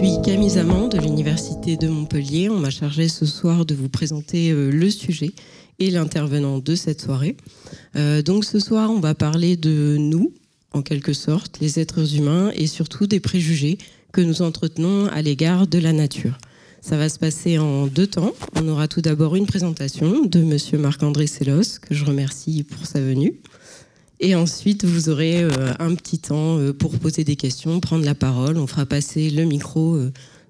suis Camille Zaman de l'Université de Montpellier. On m'a chargé ce soir de vous présenter le sujet et l'intervenant de cette soirée. Donc ce soir, on va parler de nous, en quelque sorte, les êtres humains, et surtout des préjugés que nous entretenons à l'égard de la nature. Ça va se passer en 2 temps. On aura tout d'abord une présentation de monsieur Marc-André Sellos, que je remercie pour sa venue. Et ensuite, vous aurez un petit temps pour poser des questions, prendre la parole. On fera passer le micro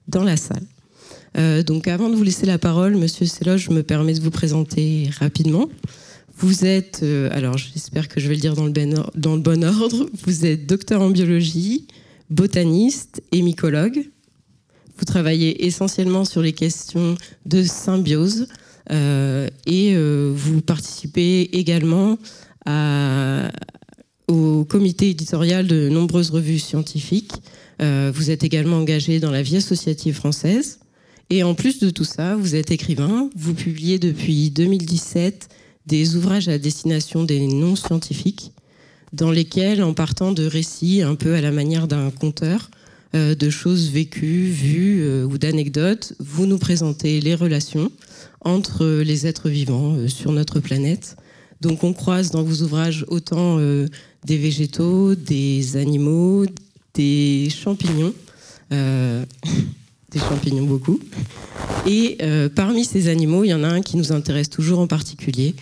dans la salle. Donc avant de vous laisser la parole, monsieur Sellos, je me permets de vous présenter rapidement. Vous êtes, alors j'espère que je vais le dire dans le bon ordre, vous êtes docteur en biologie, botaniste et mycologue. Vous travaillez essentiellement sur les questions de symbiose et vous participez également au comité éditorial de nombreuses revues scientifiques. Vous êtes également engagé dans la vie associative française. Et en plus de tout ça, vous êtes écrivain. Vous publiez depuis 2017 des ouvrages à destination des non-scientifiques, dans lesquels, en partant de récits un peu à la manière d'un conteur, de choses vécues, vues ou d'anecdotes, vous nous présentez les relations entre les êtres vivants sur notre planète. Donc on croise dans vos ouvrages autant des végétaux, des animaux, des champignons, des champignons beaucoup. Et parmi ces animaux, il y en a un qui nous intéresse toujours en particulier,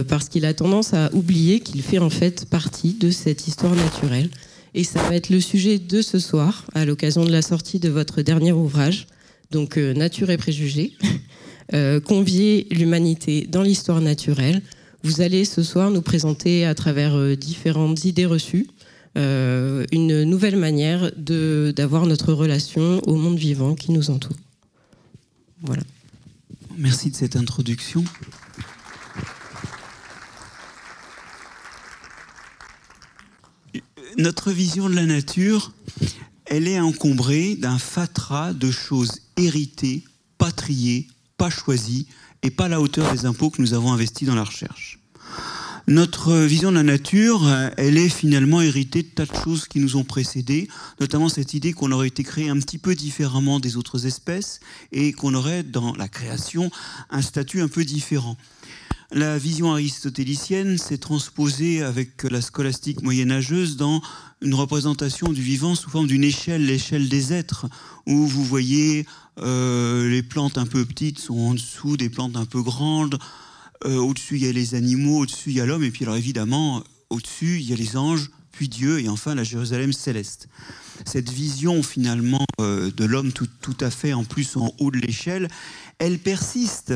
parce qu'il a tendance à oublier qu'il fait en fait partie de cette histoire naturelle. Et ça va être le sujet de ce soir, à l'occasion de la sortie de votre dernier ouvrage, donc Nature et préjugés, convier l'humanité dans l'histoire naturelle. Vous allez ce soir nous présenter à travers différentes idées reçues une nouvelle manière d'avoir notre relation au monde vivant qui nous entoure. Voilà. Merci de cette introduction. Notre vision de la nature, elle est encombrée d'un fatras de choses héritées, pas triées, pas choisies, et pas à la hauteur des impôts que nous avons investis dans la recherche. Notre vision de la nature, elle est finalement héritée de tas de choses qui nous ont précédés, notamment cette idée qu'on aurait été créé un petit peu différemment des autres espèces et qu'on aurait, dans la création, un statut un peu différent. La vision aristotélicienne s'est transposée avec la scolastique moyenâgeuse dans une représentation du vivant sous forme d'une échelle, l'échelle des êtres, où vous voyez les plantes un peu petites sont en dessous des plantes un peu grandes, au-dessus il y a les animaux, au-dessus il y a l'homme, et puis alors évidemment au-dessus il y a les anges, puis Dieu, et enfin la Jérusalem céleste. Cette vision finalement de l'homme tout à fait en plus en haut de l'échelle, elle persiste.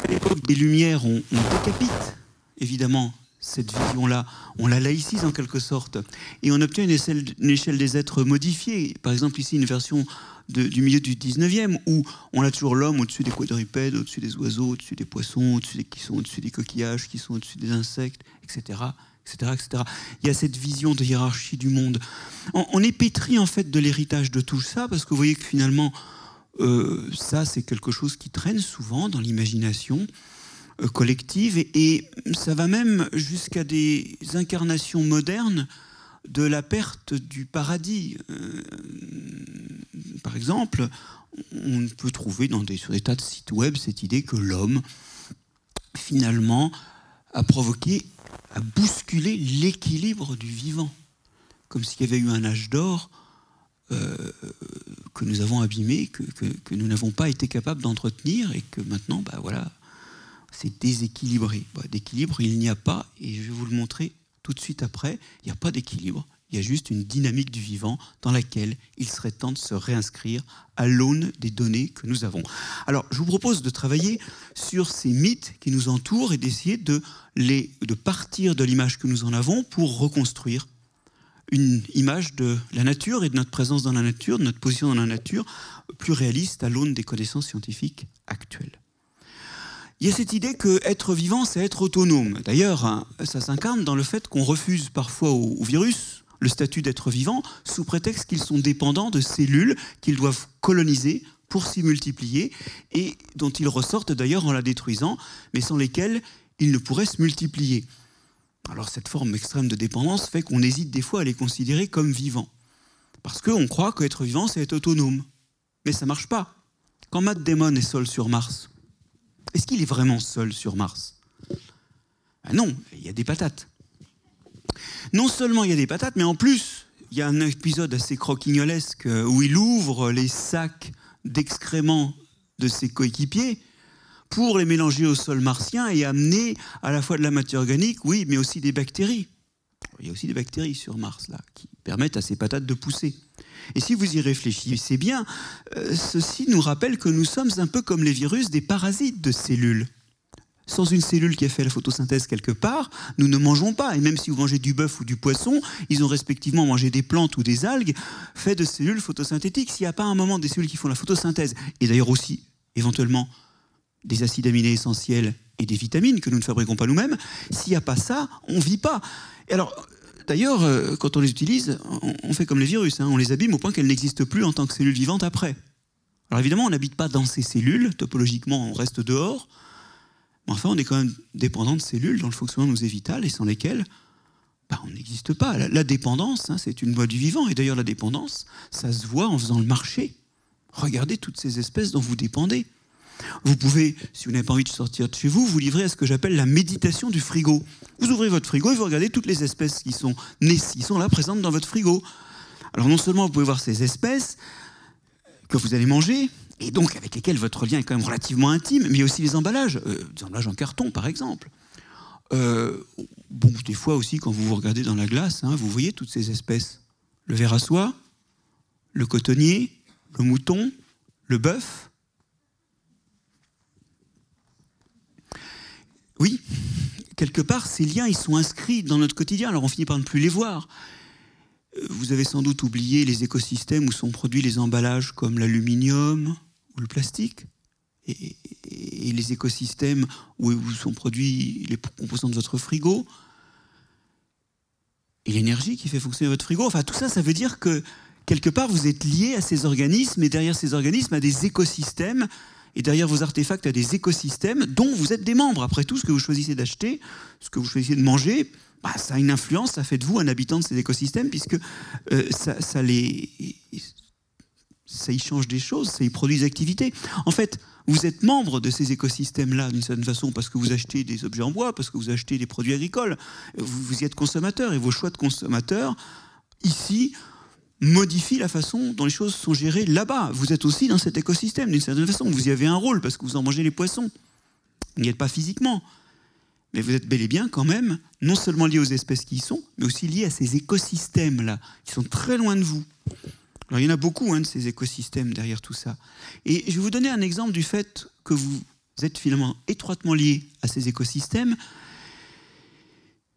À l'époque des Lumières, on décapite évidemment cette vision-là, on la laïcise en quelque sorte, et on obtient une échelle des êtres modifiée. Par exemple ici une version du milieu du 19e, où on a toujours l'homme au-dessus des quadrupèdes, au-dessus des oiseaux, au-dessus des poissons, qui sont au-dessus des coquillages, qui sont au-dessus des insectes, etc., etc., etc. Il y a cette vision de hiérarchie du monde. On est pétri en fait de l'héritage de tout ça, parce que vous voyez que finalement, ça c'est quelque chose qui traîne souvent dans l'imagination collective, et ça va même jusqu'à des incarnations modernes de la perte du paradis. Par exemple, on peut trouver sur des tas de sites web cette idée que l'homme, finalement, a bousculé l'équilibre du vivant. Comme s'il y avait eu un âge d'or que nous avons abîmé, que nous n'avons pas été capables d'entretenir, et que maintenant, voilà, c'est déséquilibré. D'équilibre, il n'y a pas, et je vais vous le montrer tout de suite après. Il n'y a pas d'équilibre, il y a juste une dynamique du vivant dans laquelle il serait temps de se réinscrire à l'aune des données que nous avons. Alors, je vous propose de travailler sur ces mythes qui nous entourent et d'essayer de partir de l'image que nous en avons pour reconstruire une image de la nature et de notre présence dans la nature, de notre position dans la nature, plus réaliste à l'aune des connaissances scientifiques actuelles. Il y a cette idée que être vivant, c'est être autonome. D'ailleurs, ça s'incarne dans le fait qu'on refuse parfois aux virus le statut d'être vivant sous prétexte qu'ils sont dépendants de cellules qu'ils doivent coloniser pour s'y multiplier et dont ils ressortent d'ailleurs en la détruisant, mais sans lesquelles ils ne pourraient se multiplier. Alors cette forme extrême de dépendance fait qu'on hésite des fois à les considérer comme vivants. Parce qu'on croit qu'être vivant, c'est être autonome. Mais ça ne marche pas. Quand Matt Damon est seul sur Mars, est-ce qu'il est vraiment seul sur Mars? Ben non, il y a des patates. Non seulement il y a des patates, mais en plus, il y a un épisode assez croquignolesque où il ouvre les sacs d'excréments de ses coéquipiers pour les mélanger au sol martien et amener à la fois de la matière organique, oui, mais aussi des bactéries. Il y a aussi des bactéries sur Mars, là, qui permettent à ces patates de pousser. Et si vous y réfléchissez bien, ceci nous rappelle que nous sommes un peu comme les virus, des parasites de cellules. Sans une cellule qui a fait la photosynthèse quelque part, nous ne mangeons pas. Et même si vous mangez du bœuf ou du poisson, ils ont respectivement mangé des plantes ou des algues faites de cellules photosynthétiques. S'il n'y a pas un moment des cellules qui font la photosynthèse, et d'ailleurs aussi, éventuellement, des acides aminés essentiels et des vitamines que nous ne fabriquons pas nous-mêmes, s'il n'y a pas ça, on ne vit pas. Et alors, d'ailleurs, quand on les utilise, on fait comme les virus, on les abîme au point qu'elles n'existent plus en tant que cellules vivantes après. Alors évidemment, on n'habite pas dans ces cellules, topologiquement, on reste dehors. Enfin, on est quand même dépendant de cellules dont le fonctionnement nous est vital et sans lesquelles on n'existe pas. La dépendance, c'est une loi du vivant. Et d'ailleurs, la dépendance, ça se voit en faisant le marché. Regardez toutes ces espèces dont vous dépendez. Vous pouvez, si vous n'avez pas envie de sortir de chez vous, vous livrer à ce que j'appelle la méditation du frigo. Vous ouvrez votre frigo et vous regardez toutes les espèces qui sont là, présentes dans votre frigo. Alors non seulement vous pouvez voir ces espèces que vous allez manger, et donc avec lesquels votre lien est quand même relativement intime, mais aussi les emballages en carton par exemple. Des fois aussi quand vous vous regardez dans la glace, vous voyez toutes ces espèces. Le ver à soie, le cotonnier, le mouton, le bœuf. Oui, quelque part ces liens ils sont inscrits dans notre quotidien, alors on finit par ne plus les voir. Vous avez sans doute oublié les écosystèmes où sont produits les emballages comme l'aluminium, le plastique et les écosystèmes où sont produits les composants de votre frigo et l'énergie qui fait fonctionner votre frigo. Enfin, tout ça, ça veut dire que quelque part, vous êtes lié à ces organismes et derrière ces organismes, à des écosystèmes et derrière vos artefacts, à des écosystèmes dont vous êtes des membres. Après tout, ce que vous choisissez d'acheter, ce que vous choisissez de manger, ça a une influence, ça fait de vous un habitant de ces écosystèmes puisque ça y change des choses, ça y produit des activités. En fait, vous êtes membre de ces écosystèmes-là, d'une certaine façon, parce que vous achetez des objets en bois, parce que vous achetez des produits agricoles. Vous y êtes consommateur, et vos choix de consommateur, ici, modifient la façon dont les choses sont gérées là-bas. Vous êtes aussi dans cet écosystème, d'une certaine façon. Vous y avez un rôle, parce que vous en mangez les poissons. Vous n'y êtes pas physiquement. Mais vous êtes bel et bien, quand même, non seulement liés aux espèces qui y sont, mais aussi liés à ces écosystèmes-là, qui sont très loin de vous. Alors, il y en a beaucoup de ces écosystèmes derrière tout ça. Et je vais vous donner un exemple du fait que vous êtes finalement étroitement liés à ces écosystèmes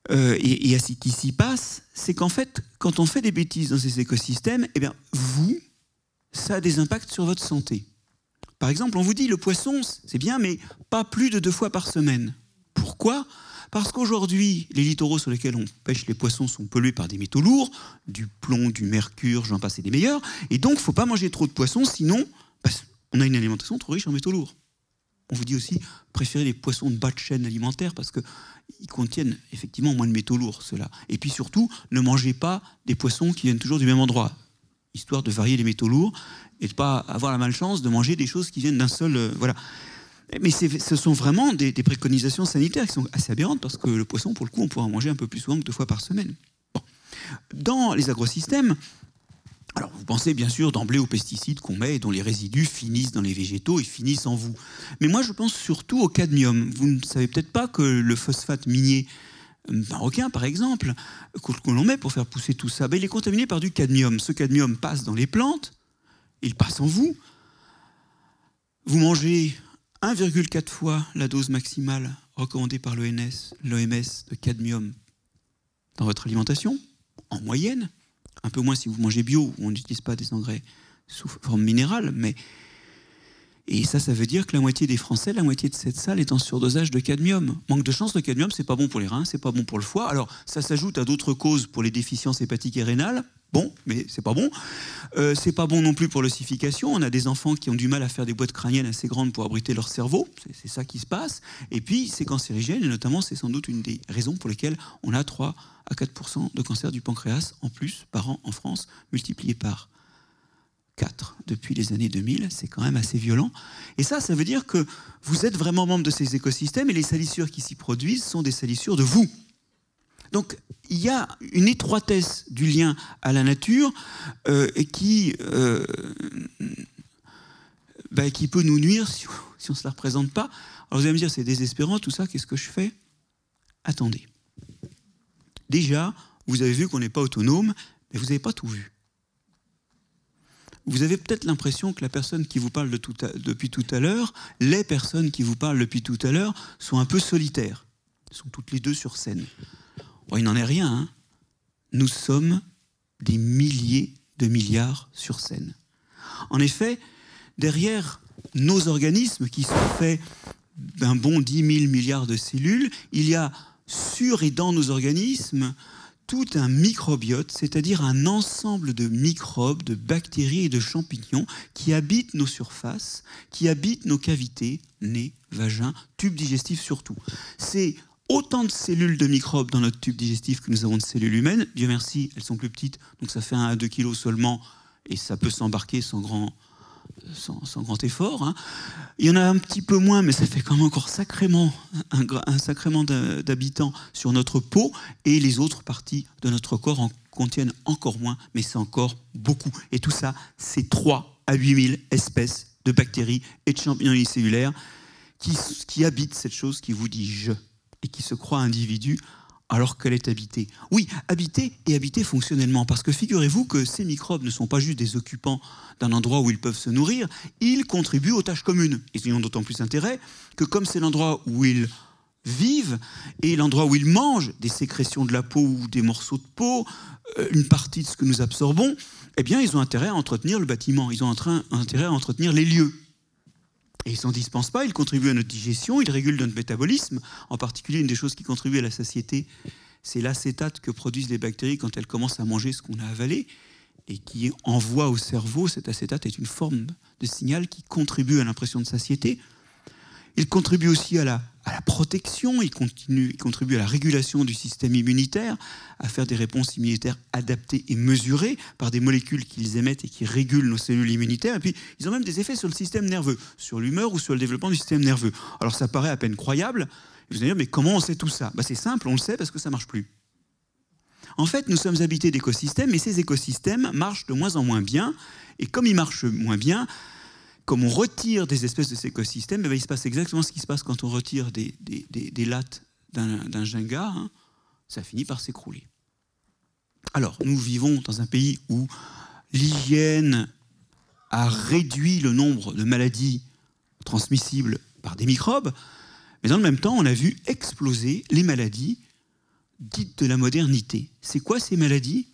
et à ce qui s'y passe. C'est qu'en fait, quand on fait des bêtises dans ces écosystèmes, ça a des impacts sur votre santé. Par exemple, on vous dit le poisson, c'est bien, mais pas plus de 2 fois par semaine. Pourquoi ? Parce qu'aujourd'hui, les littoraux sur lesquels on pêche les poissons sont pollués par des métaux lourds, du plomb, du mercure, j'en passe et des meilleurs. Et donc, il ne faut pas manger trop de poissons, sinon, on a une alimentation trop riche en métaux lourds. On vous dit aussi, préférez les poissons de bas de chaîne alimentaire parce qu'ils contiennent effectivement moins de métaux lourds, ceux-là. Et puis surtout, ne mangez pas des poissons qui viennent toujours du même endroit, histoire de varier les métaux lourds et de ne pas avoir la malchance de manger des choses qui viennent d'un seul... voilà. Mais ce sont vraiment des préconisations sanitaires qui sont assez aberrantes parce que le poisson, pour le coup, on pourra en manger un peu plus souvent que 2 fois par semaine. Bon. Dans les agrosystèmes, alors vous pensez bien sûr d'emblée aux pesticides qu'on met et dont les résidus finissent dans les végétaux et finissent en vous. Mais moi, je pense surtout au cadmium. Vous ne savez peut-être pas que le phosphate minier marocain, par exemple, que l'on met pour faire pousser tout ça, il est contaminé par du cadmium. Ce cadmium passe dans les plantes, il passe en vous. Vous mangez 1,4 fois la dose maximale recommandée par l'OMS de cadmium dans votre alimentation, en moyenne. Un peu moins si vous mangez bio, où on n'utilise pas des engrais sous forme minérale. Et ça veut dire que la moitié des Français, la moitié de cette salle est en surdosage de cadmium. Manque de chance, le cadmium, c'est pas bon pour les reins, c'est pas bon pour le foie. Alors, ça s'ajoute à d'autres causes pour les déficiences hépatiques et rénales. Bon, mais c'est pas bon. C'est pas bon non plus pour l'ossification. On a des enfants qui ont du mal à faire des boîtes crâniennes assez grandes pour abriter leur cerveau. C'est ça qui se passe. Et puis, c'est cancérigène. Et notamment, c'est sans doute une des raisons pour lesquelles on a 3 à 4% de cancer du pancréas en plus par an en France, multiplié par 4 depuis les années 2000, c'est quand même assez violent. Et ça veut dire que vous êtes vraiment membre de ces écosystèmes et les salissures qui s'y produisent sont des salissures de vous. Donc il y a une étroitesse du lien à la nature qui peut nous nuire si on ne se la représente pas. Alors vous allez me dire, c'est désespérant tout ça, qu'est-ce que je fais? Attendez. Déjà, vous avez vu qu'on n'est pas autonome, mais vous n'avez pas tout vu. Vous avez peut-être l'impression que la personne qui vous parle depuis tout à l'heure, les personnes qui vous parlent depuis tout à l'heure, sont un peu solitaires. Elles sont toutes les deux sur scène. Bon, il n'en est rien, hein. Nous sommes des milliers de milliards sur scène. En effet, derrière nos organismes qui sont faits d'un bon 10 000 milliards de cellules, il y a sur et dans nos organismes tout un microbiote, c'est-à-dire un ensemble de microbes, de bactéries et de champignons qui habitent nos surfaces, qui habitent nos cavités, nez, vagin, tube digestif surtout. C'est autant de cellules de microbes dans notre tube digestif que nous avons de cellules humaines. Dieu merci, elles sont plus petites, donc ça fait 1 à 2 kilos seulement, et ça peut s'embarquer sans grand effort. Hein. Il y en a un petit peu moins, mais ça fait quand même encore sacrément d'habitants sur notre peau, et les autres parties de notre corps en contiennent encore moins, mais c'est encore beaucoup. Et tout ça, c'est 3 à 8 000 espèces de bactéries et de champignons unicellulaires qui habitent cette chose qui vous dit « je » et qui se croit individu alors qu'elle est habitée. Oui, habitée et habitée fonctionnellement, parce que figurez-vous que ces microbes ne sont pas juste des occupants d'un endroit où ils peuvent se nourrir, ils contribuent aux tâches communes. Ils ont d'autant plus intérêt que comme c'est l'endroit où ils vivent et l'endroit où ils mangent des sécrétions de la peau ou des morceaux de peau, une partie de ce que nous absorbons, eh bien ils ont intérêt à entretenir le bâtiment, ils ont intérêt à entretenir les lieux. Et ils ne s'en dispensent pas, ils contribuent à notre digestion, ils régulent notre métabolisme. En particulier, une des choses qui contribue à la satiété, c'est l'acétate que produisent les bactéries quand elles commencent à manger ce qu'on a avalé et qui envoie au cerveau. Cet acétate est une forme de signal qui contribue à l'impression de satiété. Il contribue aussi à la protection, il contribue à la régulation du système immunitaire, à faire des réponses immunitaires adaptées et mesurées par des molécules qu'ils émettent et qui régulent nos cellules immunitaires. Et puis, ils ont même des effets sur le système nerveux, sur l'humeur ou sur le développement du système nerveux. Alors, ça paraît à peine croyable. Vous allez dire, mais comment on sait tout ça? C'est simple, on le sait parce que ça ne marche plus. En fait, nous sommes habités d'écosystèmes et ces écosystèmes marchent de moins en moins bien. Et comme ils marchent moins bien, comme on retire des espèces de ces écosystèmes, il se passe exactement ce qui se passe quand on retire des lattes d'un Jenga, hein, ça finit par s'écrouler. Alors, nous vivons dans un pays où l'hygiène a réduit le nombre de maladies transmissibles par des microbes, mais dans le même temps, on a vu exploser les maladies dites de la modernité. C'est quoi ces maladies?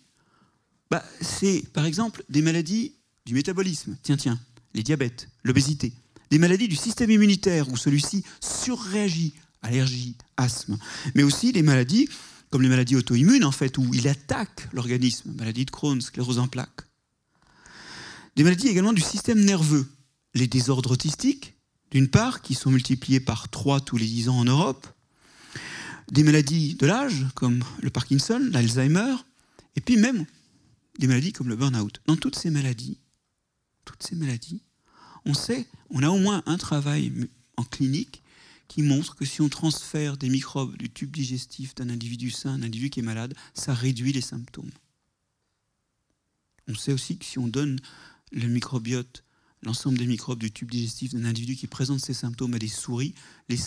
C'est, par exemple, des maladies du métabolisme. Tiens. Les diabètes, l'obésité, des maladies du système immunitaire où celui-ci surréagit, allergie, asthme, mais aussi des maladies comme les maladies auto-immunes en fait où il attaque l'organisme, maladie de Crohn, sclérose en plaques. Des maladies également du système nerveux, les désordres autistiques d'une part qui sont multipliés par 3 tous les 10 ans en Europe, des maladies de l'âge comme le Parkinson, l'Alzheimer, et puis même des maladies comme le burn-out. Dans toutes ces maladies, on a au moins un travail en clinique qui montre que si on transfère des microbes du tube digestif d'un individu sain à un individu qui est malade, ça réduit les symptômes. On sait aussi que si on donne le microbiote, l'ensemble des microbes du tube digestif d'un individu qui présente ces symptômes à des souris, les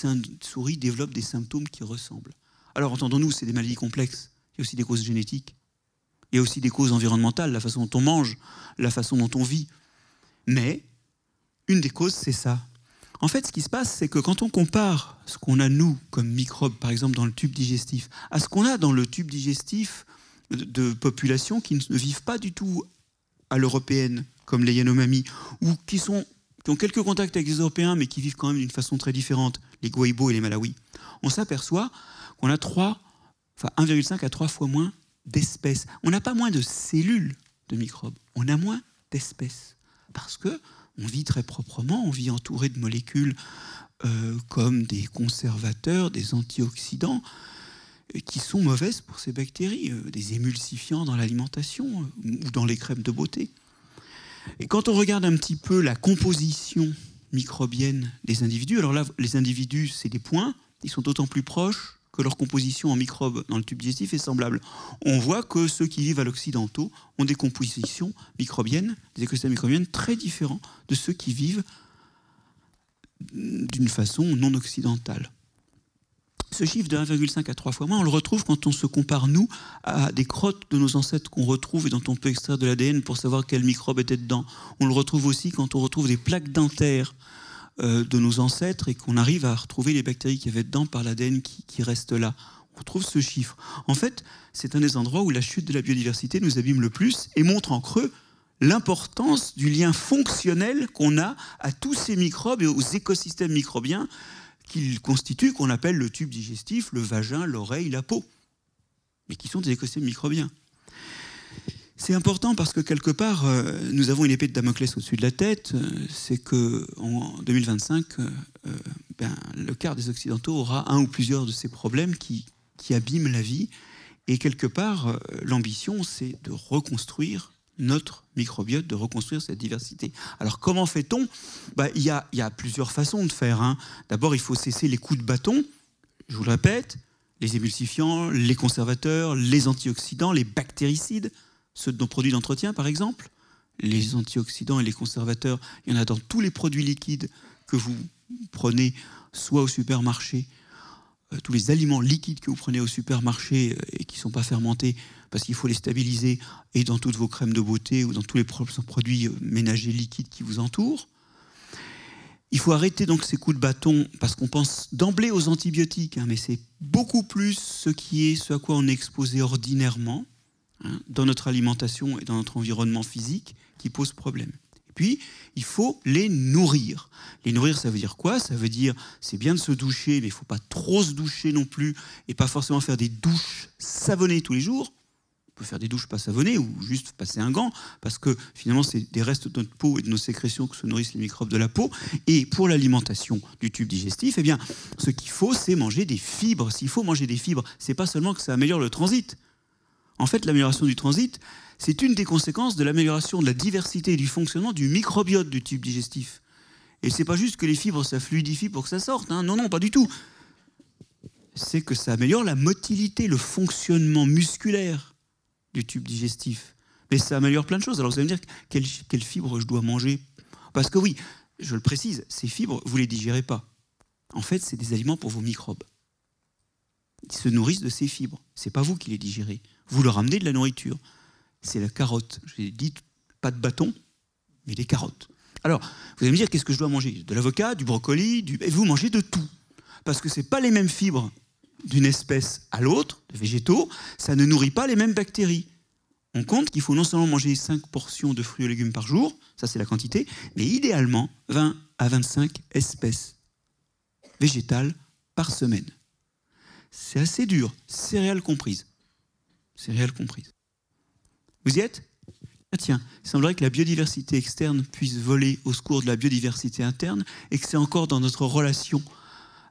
souris développent des symptômes qui ressemblent. Alors entendons-nous, c'est des maladies complexes. Il y a aussi des causes génétiques. Il y a aussi des causes environnementales, la façon dont on mange, la façon dont on vit. Mais une des causes, c'est ça. En fait, ce qui se passe, c'est que quand on compare ce qu'on a, nous, comme microbes, par exemple, dans le tube digestif, à ce qu'on a dans le tube digestif de populations qui ne vivent pas du tout à l'européenne, comme les Yanomami, ou qui ont quelques contacts avec les Européens, mais qui vivent quand même d'une façon très différente, les Gwaïbo et les Malawi, on s'aperçoit qu'on a 1,5 à 3 fois moins d'espèces. On n'a pas moins de cellules de microbes, on a moins d'espèces. Parce qu'on vit très proprement, on vit entouré de molécules comme des conservateurs, des antioxydants, qui sont mauvaises pour ces bactéries, des émulsifiants dans l'alimentation ou dans les crèmes de beauté. Et quand on regarde un petit peu la composition microbienne des individus, alors là, les individus, c'est des points, ils sont d'autant plus proches que leur composition en microbes dans le tube digestif est semblable. On voit que ceux qui vivent à l'occidentaux ont des compositions microbiennes, des écosystèmes microbiennes très différents de ceux qui vivent d'une façon non occidentale. Ce chiffre de 1,5 à 3 fois moins, on le retrouve quand on se compare, nous, à des crottes de nos ancêtres qu'on retrouve et dont on peut extraire de l'ADN pour savoir quel microbe était dedans. On le retrouve aussi quand on retrouve des plaques dentaires de nos ancêtres et qu'on arrive à retrouver les bactéries qui avaient dedans par l'ADN qui reste là. On retrouve ce chiffre. En fait, c'est un des endroits où la chute de la biodiversité nous abîme le plus et montre en creux l'importance du lien fonctionnel qu'on a à tous ces microbes et aux écosystèmes microbiens qu'ils constituent, qu'on appelle le tube digestif, le vagin, l'oreille, la peau, mais qui sont des écosystèmes microbiens. C'est important parce que quelque part, nous avons une épée de Damoclès au-dessus de la tête, c'est qu'en 2025, le quart des Occidentaux aura un ou plusieurs de ces problèmes qui abîment la vie, et quelque part, l'ambition, c'est de reconstruire notre microbiote, de reconstruire cette diversité. Alors comment fait-on ? Il y a plusieurs façons de faire, hein. D'abord, il faut cesser les coups de bâton, je vous le répète, les émulsifiants, les conservateurs, les antioxydants, les bactéricides, ceux de nos produits d'entretien par exemple. Les antioxydants et les conservateurs, il y en a dans tous les produits liquides que vous prenez, soit au supermarché, tous les aliments liquides que vous prenez au supermarché et qui ne sont pas fermentés, parce qu'il faut les stabiliser, et dans toutes vos crèmes de beauté ou dans tous les produits ménagers liquides qui vous entourent. Il faut arrêter donc ces coups de bâton, parce qu'on pense d'emblée aux antibiotiques, hein, mais c'est beaucoup plus ce à quoi on est exposé ordinairement, hein, dans notre alimentation et dans notre environnement physique, qui pose problème. Et puis, il faut les nourrir. Les nourrir, ça veut dire quoi ? Ça veut dire, c'est bien de se doucher, mais il ne faut pas trop se doucher non plus, et pas forcément faire des douches savonnées tous les jours. On peut faire des douches pas savonnées ou juste passer un gant, parce que finalement, c'est des restes de notre peau et de nos sécrétions que se nourrissent les microbes de la peau. Et pour l'alimentation du tube digestif, eh bien, ce qu'il faut, c'est manger des fibres. S'il faut manger des fibres, c'est pas seulement que ça améliore le transit. En fait, l'amélioration du transit, c'est une des conséquences de l'amélioration de la diversité et du fonctionnement du microbiote du tube digestif. Et c'est pas juste que les fibres, ça fluidifie pour que ça sorte, hein. Non, non, pas du tout. C'est que ça améliore la motilité, le fonctionnement musculaire du tube digestif. Mais ça améliore plein de choses. Alors vous allez me dire, quelle fibre je dois manger ? Parce que oui, je le précise, ces fibres, vous ne les digérez pas. En fait, c'est des aliments pour vos microbes. Ils se nourrissent de ces fibres. Ce n'est pas vous qui les digérez. Vous leur amenez de la nourriture. C'est la carotte. Je l'ai dit, pas de bâton, mais des carottes. Alors, vous allez me dire, qu'est-ce que je dois manger ? De l'avocat, du brocoli, et vous mangez de tout. Parce que ce n'est pas les mêmes fibres d'une espèce à l'autre, de végétaux, ça ne nourrit pas les mêmes bactéries. On compte qu'il faut non seulement manger 5 portions de fruits et légumes par jour, ça c'est la quantité, mais idéalement 20 à 25 espèces végétales par semaine. C'est assez dur, céréales comprises. Céréales comprises. Vous y êtes ? Ah tiens, il semblerait que la biodiversité externe puisse voler au secours de la biodiversité interne et que c'est encore dans notre relation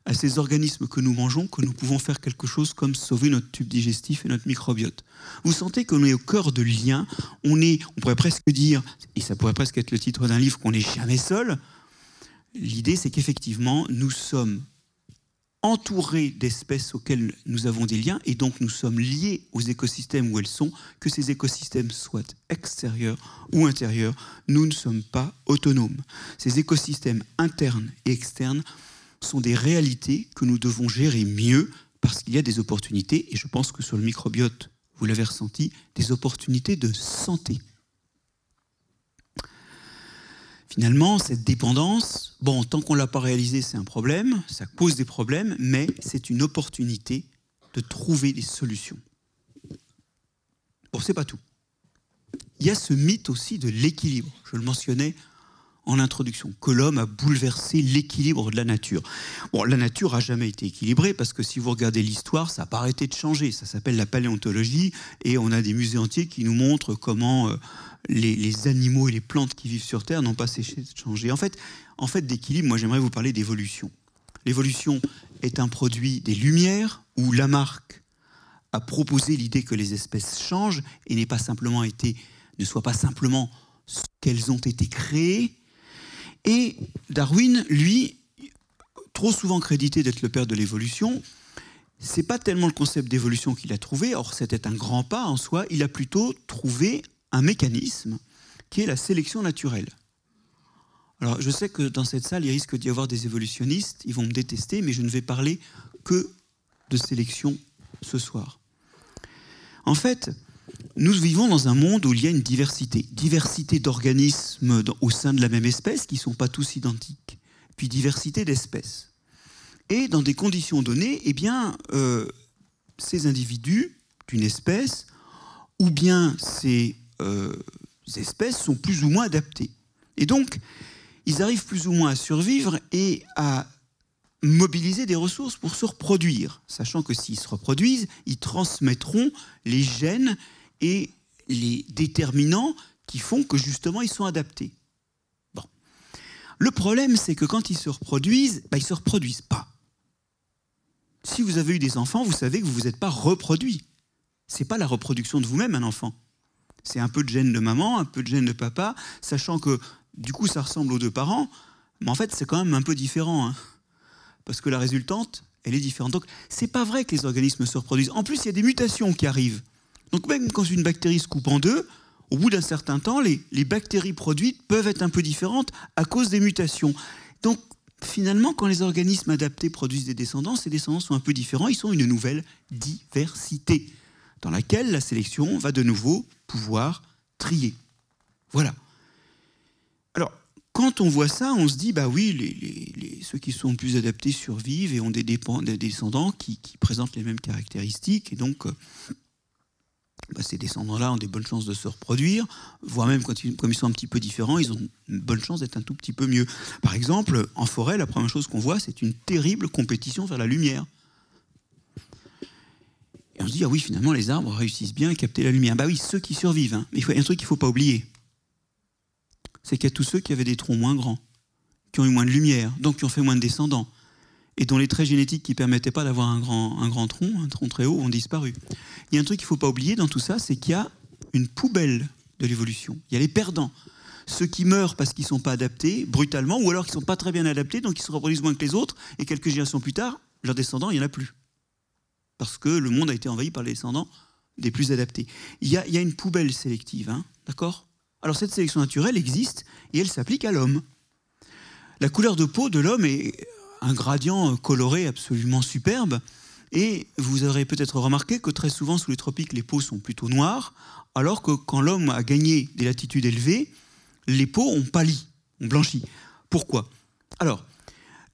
à ces organismes que nous mangeons que nous pouvons faire quelque chose comme sauver notre tube digestif et notre microbiote. Vous sentez qu'on est au cœur de liens, on pourrait presque dire, et ça pourrait presque être le titre d'un livre, qu'on n'est jamais seul. L'idée, c'est qu'effectivement, nous sommes entourés d'espèces auxquelles nous avons des liens, et donc nous sommes liés aux écosystèmes où elles sont, que ces écosystèmes soient extérieurs ou intérieurs, nous ne sommes pas autonomes. Ces écosystèmes internes et externes sont des réalités que nous devons gérer mieux parce qu'il y a des opportunités, et je pense que sur le microbiote, vous l'avez ressenti, des opportunités de santé. Finalement, cette dépendance, tant qu'on ne l'a pas réalisée, c'est un problème, ça pose des problèmes, mais c'est une opportunité de trouver des solutions. Bon, c'est pas tout. Il y a ce mythe aussi de l'équilibre, je le mentionnais en introduction, que l'homme a bouleversé l'équilibre de la nature. Bon, la nature n'a jamais été équilibrée, parce que si vous regardez l'histoire, ça n'a pas arrêté de changer. Ça s'appelle la paléontologie, et on a des musées entiers qui nous montrent comment les animaux et les plantes qui vivent sur Terre n'ont pas cessé de changer. En fait, d'équilibre, moi j'aimerais vous parler d'évolution. L'évolution est un produit des Lumières, où Lamarck a proposé l'idée que les espèces changent, et ne soit pas simplement qu'elles ont été créées. Et Darwin, lui, trop souvent crédité d'être le père de l'évolution, c'est pas tellement le concept d'évolution qu'il a trouvé, or c'était un grand pas en soi, il a plutôt trouvé un mécanisme qui est la sélection naturelle. Alors je sais que dans cette salle, il risque d'y avoir des évolutionnistes, ils vont me détester, mais je ne vais parler que de sélection ce soir. En fait, nous vivons dans un monde où il y a une diversité d'organismes au sein de la même espèce qui ne sont pas tous identiques, puis diversité d'espèces. Et dans des conditions données, eh bien, ces individus d'une espèce, ou bien ces espèces sont plus ou moins adaptés. Et donc, ils arrivent plus ou moins à survivre et à mobiliser des ressources pour se reproduire, sachant que s'ils se reproduisent, ils transmettront les gènes et les déterminants qui font que justement ils sont adaptés. Bon. Le problème, c'est que quand ils se reproduisent, ils ne se reproduisent pas. Si vous avez eu des enfants, vous savez que vous ne vous êtes pas reproduit. Ce n'est pas la reproduction de vous-même, un enfant. C'est un peu de gène de maman, un peu de gène de papa, sachant que du coup ça ressemble aux deux parents, mais en fait c'est quand même un peu différent, hein, parce que la résultante, elle est différente. Donc c'est pas vrai que les organismes se reproduisent. En plus, il y a des mutations qui arrivent. Donc même quand une bactérie se coupe en deux, au bout d'un certain temps, les bactéries produites peuvent être un peu différentes à cause des mutations. Donc finalement, quand les organismes adaptés produisent des descendants, ces descendants sont un peu différents, ils sont une nouvelle diversité, dans laquelle la sélection va de nouveau pouvoir trier. Voilà. Alors, quand on voit ça, on se dit, bah oui, ceux qui sont plus adaptés survivent et ont des descendants qui présentent les mêmes caractéristiques, et donc ces descendants-là ont des bonnes chances de se reproduire, voire même comme ils sont un petit peu différents, ils ont une bonne chance d'être un tout petit peu mieux. Par exemple, en forêt, la première chose qu'on voit, c'est une terrible compétition vers la lumière. Et on se dit, ah oui, finalement, les arbres réussissent bien à capter la lumière. Bah oui, ceux qui survivent. Hein. Mais il y a un truc qu'il ne faut pas oublier. C'est qu'il y a tous ceux qui avaient des troncs moins grands, qui ont eu moins de lumière, donc qui ont fait moins de descendants, et dont les traits génétiques qui ne permettaient pas d'avoir un grand tronc, un tronc très haut, ont disparu. Il y a un truc qu'il ne faut pas oublier dans tout ça, c'est qu'il y a une poubelle de l'évolution. Il y a les perdants. Ceux qui meurent parce qu'ils ne sont pas adaptés, brutalement, ou alors qu'ils ne sont pas très bien adaptés, donc ils se reproduisent moins que les autres, et quelques générations plus tard, leurs descendants, il n'y en a plus. Parce que le monde a été envahi par les descendants des plus adaptés. Il y a une poubelle sélective, hein, d'accord ? Alors cette sélection naturelle existe et elle s'applique à l'homme. La couleur de peau de l'homme est un gradient coloré absolument superbe et vous aurez peut-être remarqué que très souvent sous les tropiques les peaux sont plutôt noires alors que quand l'homme a gagné des latitudes élevées, les peaux ont pâli, ont blanchi. Pourquoi ? Alors,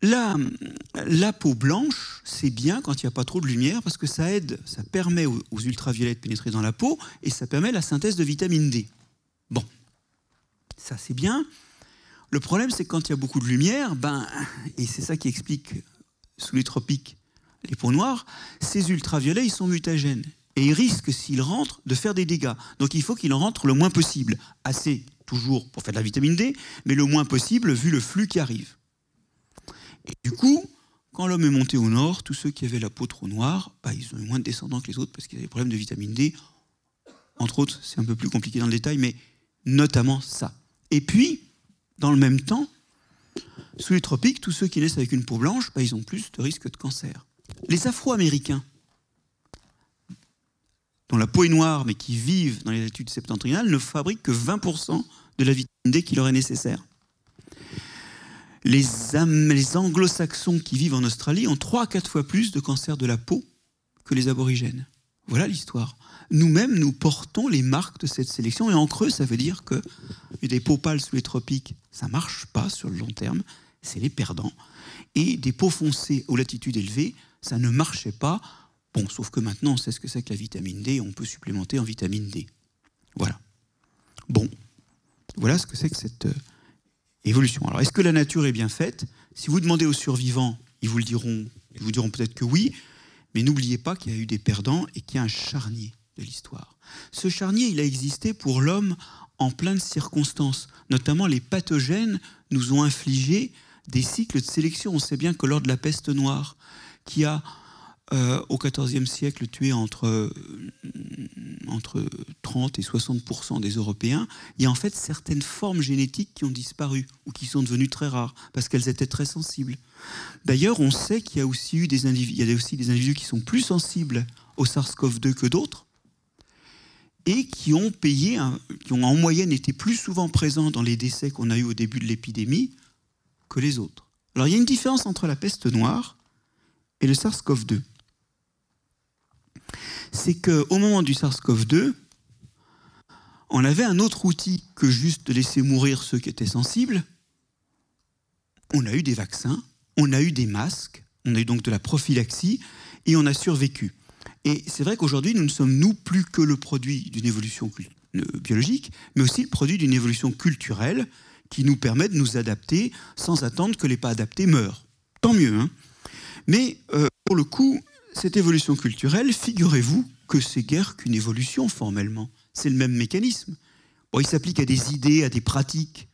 la peau blanche, c'est bien quand il n'y a pas trop de lumière parce que ça aide, ça permet aux ultraviolets de pénétrer dans la peau et ça permet la synthèse de vitamine D. Bon, ça c'est bien. Le problème, c'est que quand il y a beaucoup de lumière, et c'est ça qui explique sous les tropiques les peaux noires, ces ultraviolets, ils sont mutagènes. Et ils risquent, s'ils rentrent, de faire des dégâts. Donc il faut qu'il en rentre le moins possible. Assez, toujours, pour faire de la vitamine D, mais le moins possible, vu le flux qui arrive. Et du coup, quand l'homme est monté au nord, tous ceux qui avaient la peau trop noire, ils ont eu moins de descendants que les autres parce qu'ils avaient des problèmes de vitamine D. Entre autres, c'est un peu plus compliqué dans le détail, mais notamment ça. Et puis, dans le même temps, sous les tropiques, tous ceux qui naissent avec une peau blanche, ils ont plus de risque de cancer. Les Afro-Américains, dont la peau est noire, mais qui vivent dans les latitudes septentrionales, ne fabriquent que 20% de la vitamine D qui leur est nécessaire. Les anglo-saxons qui vivent en Australie ont 3 à 4 fois plus de cancer de la peau que les aborigènes. Voilà l'histoire. Nous-mêmes, nous portons les marques de cette sélection. Et en creux, ça veut dire que des peaux pâles sous les tropiques, ça ne marche pas sur le long terme. C'est les perdants. Et des peaux foncées aux latitudes élevées, ça ne marchait pas. Bon, sauf que maintenant, on sait ce que c'est que la vitamine D. On peut supplémenter en vitamine D. Voilà. Bon, voilà ce que c'est que cette évolution. Alors, est-ce que la nature est bien faite ? Si vous demandez aux survivants, ils vous diront peut-être que oui. Mais n'oubliez pas qu'il y a eu des perdants et qu'il y a un charnier de l'histoire. Ce charnier, il a existé pour l'homme en plein de circonstances. Notamment, les pathogènes nous ont infligé des cycles de sélection. On sait bien que lors de la peste noire, qui a, au XIVe siècle, tué entre entre 30 et 60% des Européens, il y a en fait certaines formes génétiques qui ont disparu ou qui sont devenues très rares parce qu'elles étaient très sensibles. D'ailleurs, on sait qu'il y a aussi eu des individus qui sont plus sensibles au SARS-CoV-2 que d'autres et qui ont en moyenne été plus souvent présents dans les décès qu'on a eu au début de l'épidémie que les autres. Alors, il y a une différence entre la peste noire et le SARS-CoV-2. C'est qu'au moment du SARS-CoV-2, on avait un autre outil que juste de laisser mourir ceux qui étaient sensibles. On a eu des vaccins, on a eu des masques, on a eu donc de la prophylaxie et on a survécu. Et c'est vrai qu'aujourd'hui, nous ne sommes plus que le produit d'une évolution biologique, mais aussi le produit d'une évolution culturelle qui nous permet de nous adapter sans attendre que les pas adaptés meurent. Tant mieux, hein. Mais pour le coup, cette évolution culturelle, figurez-vous que c'est guère qu'une évolution formellement. C'est le même mécanisme. Bon, il s'applique à des idées, à des pratiques,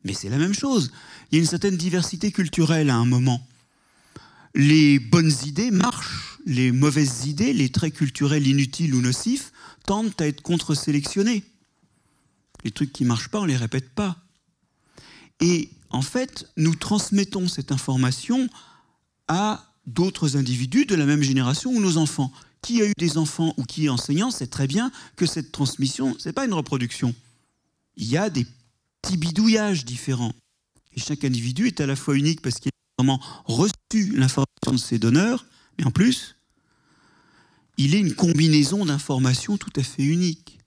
mais c'est la même chose. Il y a une certaine diversité culturelle à un moment. Les bonnes idées marchent, les mauvaises idées, les traits culturels inutiles ou nocifs, tendent à être contre-sélectionnés. Les trucs qui ne marchent pas, on ne les répète pas. Et en fait, nous transmettons cette information à d'autres individus de la même génération ou nos enfants. Qui a eu des enfants ou qui est enseignant sait très bien que cette transmission, ce n'est pas une reproduction. Il y a des petits bidouillages différents. Et chaque individu est à la fois unique parce qu'il a vraiment reçu l'information de ses donneurs, mais en plus, il est une combinaison d'informations tout à fait unique.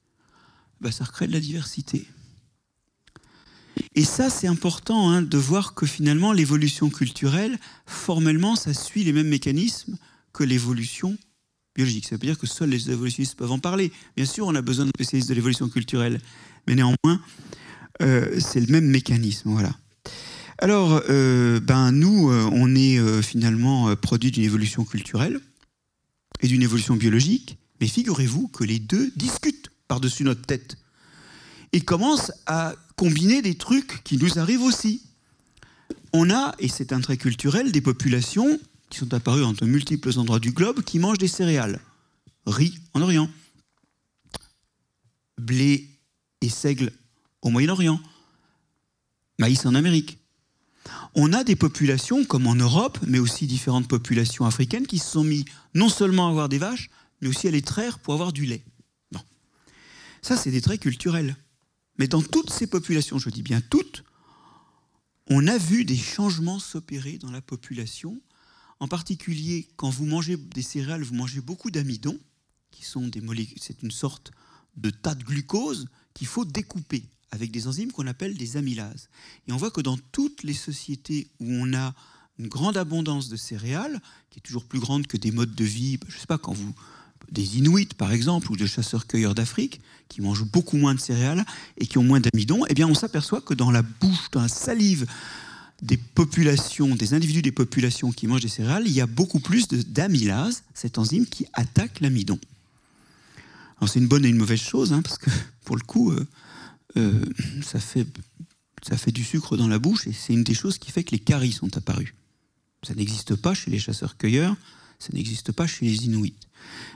Ben, ça recrée de la diversité. Et ça, c'est important hein, de voir que finalement, l'évolution culturelle, formellement, ça suit les mêmes mécanismes que l'évolution biologique. Ça veut dire que seuls les évolutionnistes peuvent en parler. Bien sûr, on a besoin de spécialistes de l'évolution culturelle, mais néanmoins, c'est le même mécanisme. Voilà. Alors, nous, on est finalement produit d'une évolution culturelle et d'une évolution biologique, mais figurez-vous que les deux discutent par-dessus notre tête et commencent à combiner des trucs qui nous arrivent aussi. On a, et c'est un trait culturel, des populations qui sont apparues en de multiples endroits du globe qui mangent des céréales. Riz en Orient, blé et seigle au Moyen-Orient, maïs en Amérique. On a des populations, comme en Europe, mais aussi différentes populations africaines, qui se sont mis non seulement à avoir des vaches, mais aussi à les traire pour avoir du lait. Bon. Ça, c'est des traits culturels. Mais dans toutes ces populations, je dis bien toutes, on a vu des changements s'opérer dans la population. En particulier, quand vous mangez des céréales, vous mangez beaucoup d'amidon, qui sont des molécules, c'est une sorte de tas de glucose qu'il faut découper avec des enzymes qu'on appelle des amylases. Et on voit que dans toutes les sociétés où on a une grande abondance de céréales, qui est toujours plus grande que des modes de vie, je ne sais pas, quand vous... des Inuits, par exemple, ou de chasseurs-cueilleurs d'Afrique, qui mangent beaucoup moins de céréales et qui ont moins d'amidon, eh bien, on s'aperçoit que dans la bouche, dans la salive des populations, des individus des populations qui mangent des céréales, il y a beaucoup plus d'amylase, cette enzyme qui attaque l'amidon. Alors, c'est une bonne et une mauvaise chose, hein, parce que, pour le coup, ça fait du sucre dans la bouche, et c'est une des choses qui fait que les caries sont apparues. Ça n'existe pas chez les chasseurs-cueilleurs, ça n'existe pas chez les Inuits.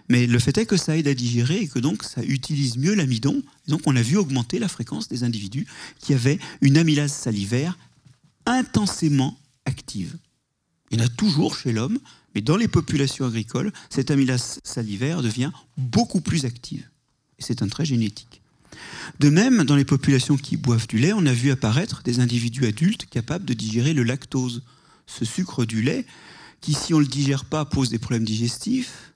Mais le fait est que ça aide à digérer et que donc ça utilise mieux l'amidon. Et donc on a vu augmenter la fréquence des individus qui avaient une amylase salivaire intensément active. Il y en a toujours chez l'homme, mais dans les populations agricoles, cette amylase salivaire devient beaucoup plus active. Et c'est un trait génétique. De même, dans les populations qui boivent du lait, on a vu apparaître des individus adultes capables de digérer le lactose, ce sucre du lait, qui, si on ne le digère pas, pose des problèmes digestifs.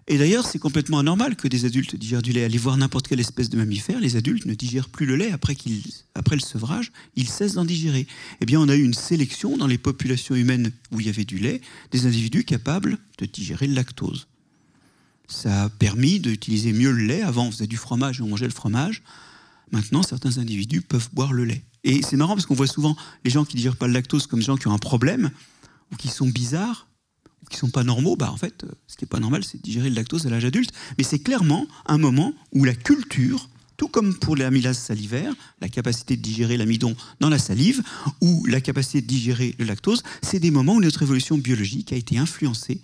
Et d'ailleurs, c'est complètement anormal que des adultes digèrent du lait. Allez voir n'importe quelle espèce de mammifère, les adultes ne digèrent plus le lait. Après le sevrage, ils cessent d'en digérer. Eh bien, on a eu une sélection dans les populations humaines où il y avait du lait, des individus capables de digérer le lactose. Ça a permis d'utiliser mieux le lait. Avant, on faisait du fromage et on mangeait le fromage. Maintenant, certains individus peuvent boire le lait. Et c'est marrant parce qu'on voit souvent les gens qui ne digèrent pas le lactose comme des gens qui ont un problème ou qui sont bizarres, ou qui ne sont pas normaux. En fait, ce qui n'est pas normal, c'est de digérer le lactose à l'âge adulte. Mais c'est clairement un moment où la culture, tout comme pour l'amylase salivaire, la capacité de digérer l'amidon dans la salive, ou la capacité de digérer le lactose, c'est des moments où notre évolution biologique a été influencée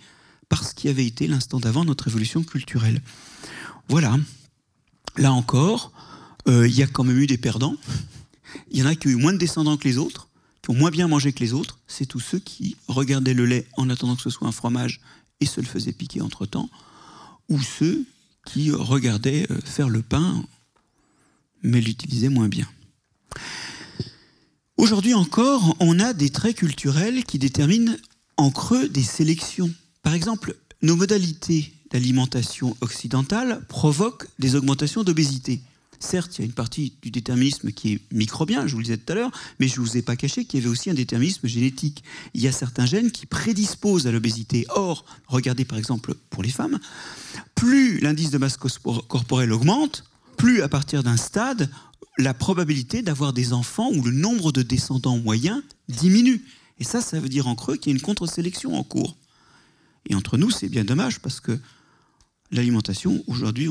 par ce qui avait été l'instant d'avant notre évolution culturelle. Voilà. Là encore, il y a quand même eu des perdants. Il y en a qui ont eu moins de descendants que les autres, qui ont moins bien mangé que les autres. C'est tous ceux qui regardaient le lait en attendant que ce soit un fromage et se le faisaient piquer entre-temps, ou ceux qui regardaient faire le pain, mais l'utilisaient moins bien. Aujourd'hui encore, on a des traits culturels qui déterminent en creux des sélections. Par exemple, nos modalités d'alimentation occidentale provoquent des augmentations d'obésité. Certes, il y a une partie du déterminisme qui est microbien, je vous le disais tout à l'heure, mais je ne vous ai pas caché qu'il y avait aussi un déterminisme génétique. Il y a certains gènes qui prédisposent à l'obésité. Or, regardez par exemple pour les femmes, plus l'indice de masse corporelle augmente, plus à partir d'un stade, la probabilité d'avoir des enfants ou le nombre de descendants moyens diminue. Et ça veut dire en creux qu'il y a une contre-sélection en cours. Et entre nous, c'est bien dommage parce que l'alimentation, aujourd'hui,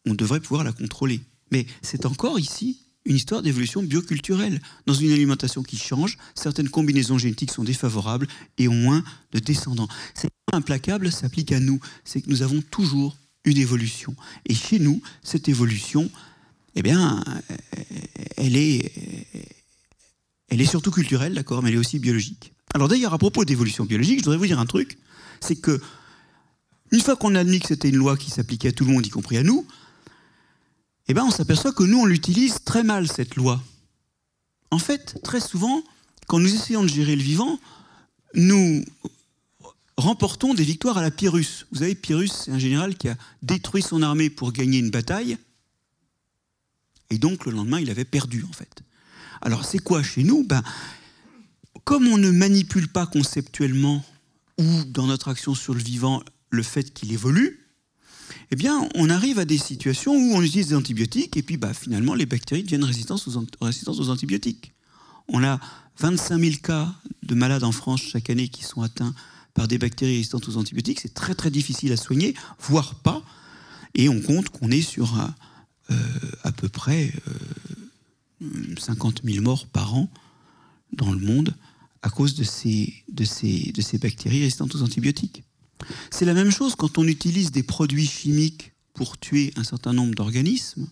on devrait pouvoir la contrôler. Mais c'est encore ici une histoire d'évolution bioculturelle. Dans une alimentation qui change, certaines combinaisons génétiques sont défavorables et ont moins de descendants. C'est implacable, ça s'applique à nous. C'est que nous avons toujours une évolution. Et chez nous, cette évolution, eh bien, elle est surtout culturelle, d'accord, mais elle est aussi biologique. Alors d'ailleurs, à propos d'évolution biologique, je voudrais vous dire un truc, c'est que une fois qu'on a admis que c'était une loi qui s'appliquait à tout le monde, y compris à nous, eh bien, on s'aperçoit que nous, on l'utilise très mal, cette loi. En fait, très souvent, quand nous essayons de gérer le vivant, nous remportons des victoires à la Pyrrhus. Vous savez, Pyrrhus, c'est un général qui a détruit son armée pour gagner une bataille, et donc le lendemain, il avait perdu, en fait. Alors, c'est quoi chez nous ? Comme on ne manipule pas conceptuellement ou dans notre action sur le vivant le fait qu'il évolue, eh bien, on arrive à des situations où on utilise des antibiotiques et puis finalement, les bactéries deviennent résistantes aux antibiotiques. On a 25 000 cas de malades en France chaque année qui sont atteints par des bactéries résistantes aux antibiotiques. C'est très très difficile à soigner, voire pas. Et on compte qu'on est sur à peu près 50 000 morts par an dans le monde à cause de ces bactéries résistantes aux antibiotiques. C'est la même chose quand on utilise des produits chimiques pour tuer un certain nombre d'organismes.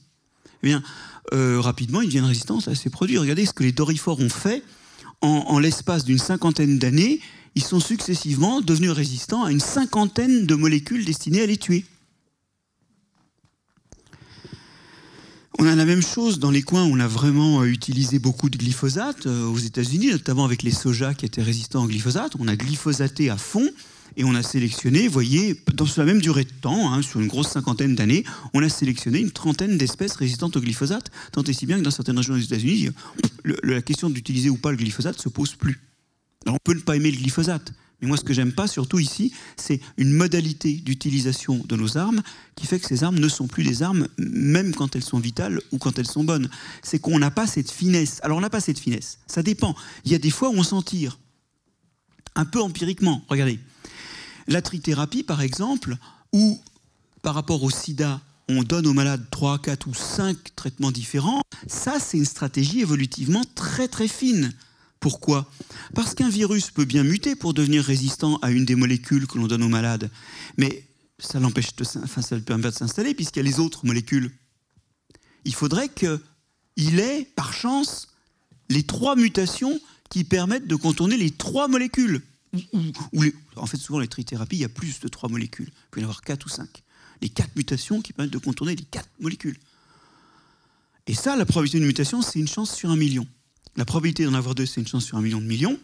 Eh bien, rapidement, ils deviennent résistants à ces produits. Regardez ce que les dorifores ont fait. En l'espace d'une cinquantaine d'années, ils sont successivement devenus résistants à une cinquantaine de molécules destinées à les tuer. On a la même chose dans les coins où on a vraiment utilisé beaucoup de glyphosate. Aux États-Unis, notamment avec les sojas qui étaient résistants au glyphosate. On a glyphosaté à fond. Et on a sélectionné, vous voyez, dans la même durée de temps, sur une grosse cinquantaine d'années, on a sélectionné une trentaine d'espèces résistantes au glyphosate, tant et si bien que dans certaines régions des États-Unis, la question d'utiliser ou pas le glyphosate ne se pose plus. Alors on peut ne pas aimer le glyphosate, mais moi ce que j'aime pas, surtout ici, c'est une modalité d'utilisation de nos armes qui fait que ces armes ne sont plus des armes, même quand elles sont vitales ou quand elles sont bonnes. C'est qu'on n'a pas cette finesse. Alors on n'a pas cette finesse, ça dépend. Il y a des fois où on s'en tire, un peu empiriquement, regardez. La trithérapie, par exemple, où, par rapport au sida, on donne aux malades 3, 4 ou 5 traitements différents, ça, c'est une stratégie évolutivement très très fine. Pourquoi ? Parce qu'un virus peut bien muter pour devenir résistant à une des molécules que l'on donne aux malades, mais ça le permet de s'installer puisqu'il y a les autres molécules. Il faudrait qu'il ait, par chance, les 3 mutations qui permettent de contourner les 3 molécules. En fait, souvent, les trithérapies, il y a plus de 3 molécules. Il peut y en avoir 4 ou 5. Les 4 mutations qui permettent de contourner les 4 molécules. Et ça, la probabilité d'une mutation, c'est une chance sur 1 million. La probabilité d'en avoir 2, c'est une chance sur 1 million de millions.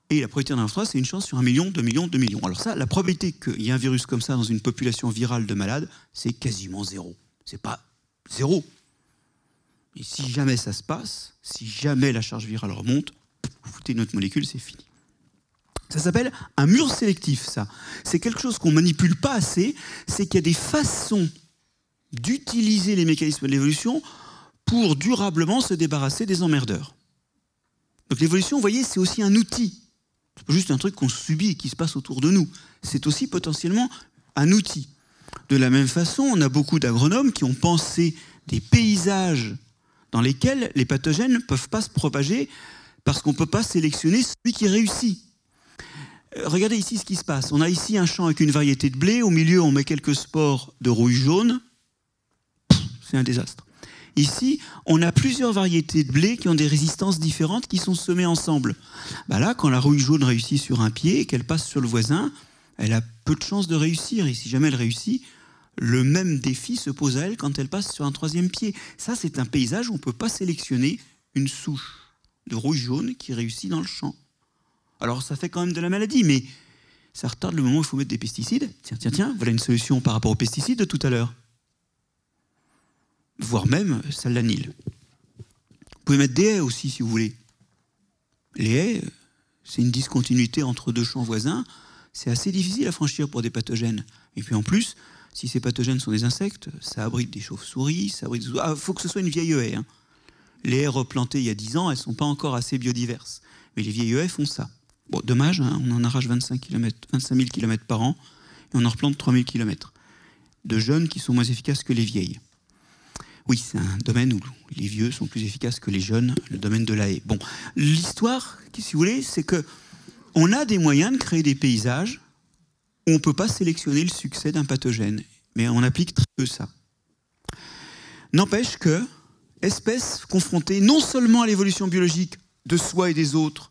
Et la probabilité d'en avoir 3, c'est une chance sur 1 million, 2 millions, 2 millions. Alors ça, la probabilité qu'il y ait un virus comme ça dans une population virale de malades, c'est quasiment 0. C'est pas 0. Et si jamais ça se passe, si jamais la charge virale remonte, vous foutez notre molécule, c'est fini. Ça s'appelle un mur sélectif, ça. C'est quelque chose qu'on ne manipule pas assez, c'est qu'il y a des façons d'utiliser les mécanismes de l'évolution pour durablement se débarrasser des emmerdeurs. Donc l'évolution, vous voyez, c'est aussi un outil. C'est pas juste un truc qu'on subit et qui se passe autour de nous. C'est aussi potentiellement un outil. De la même façon, on a beaucoup d'agronomes qui ont pensé des paysages dans lesquels les pathogènes ne peuvent pas se propager parce qu'on ne peut pas sélectionner celui qui réussit. Regardez ici ce qui se passe. On a ici un champ avec une variété de blé. Au milieu, on met quelques spores de rouille jaune. C'est un désastre. Ici, on a plusieurs variétés de blé qui ont des résistances différentes qui sont semées ensemble. Bah là, quand la rouille jaune réussit sur un pied et qu'elle passe sur le voisin, elle a peu de chances de réussir. Et si jamais elle réussit, le même défi se pose à elle quand elle passe sur un troisième pied. Ça, c'est un paysage où on ne peut pas sélectionner une souche de rouille jaune qui réussit dans le champ. Alors, ça fait quand même de la maladie, mais ça retarde le moment où il faut mettre des pesticides. Tiens, voilà une solution par rapport aux pesticides de tout à l'heure. Voire même celle l'anil. Vous pouvez mettre des haies aussi, si vous voulez. Les haies, c'est une discontinuité entre deux champs voisins. C'est assez difficile à franchir pour des pathogènes. Et puis en plus, si ces pathogènes sont des insectes, ça abrite des chauves-souris, ça abrite... faut que ce soit une vieille haie. Hein. Les haies replantées il y a 10 ans, elles ne sont pas encore assez biodiverses. Mais les vieilles haies font ça. Bon, dommage, hein, on en arrache 25 000 km par an et on en replante 3 000 km. De jeunes qui sont moins efficaces que les vieilles. Oui, c'est un domaine où les vieux sont plus efficaces que les jeunes, le domaine de la haie. Bon, l'histoire, si vous voulez, c'est que on a des moyens de créer des paysages où on ne peut pas sélectionner le succès d'un pathogène. Mais on applique très peu ça. N'empêche que, espèces confrontées non seulement à l'évolution biologique de soi et des autres,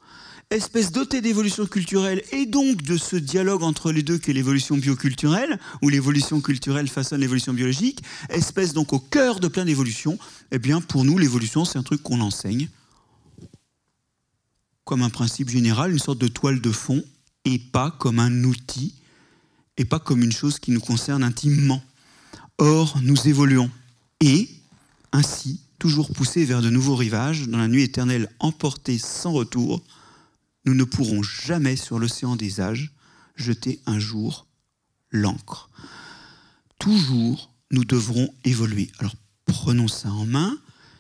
espèce dotée d'évolution culturelle et donc de ce dialogue entre les deux qu'est l'évolution bioculturelle, où l'évolution culturelle façonne l'évolution biologique, espèce donc au cœur de plein d'évolutions, eh bien pour nous l'évolution c'est un truc qu'on enseigne comme un principe général, une sorte de toile de fond, et pas comme un outil, et pas comme une chose qui nous concerne intimement. Or, nous évoluons, et ainsi, toujours poussés vers de nouveaux rivages, dans la nuit éternelle emportés sans retour, nous ne pourrons jamais sur l'océan des âges jeter un jour l'ancre. Toujours, nous devrons évoluer. Alors, prenons ça en main,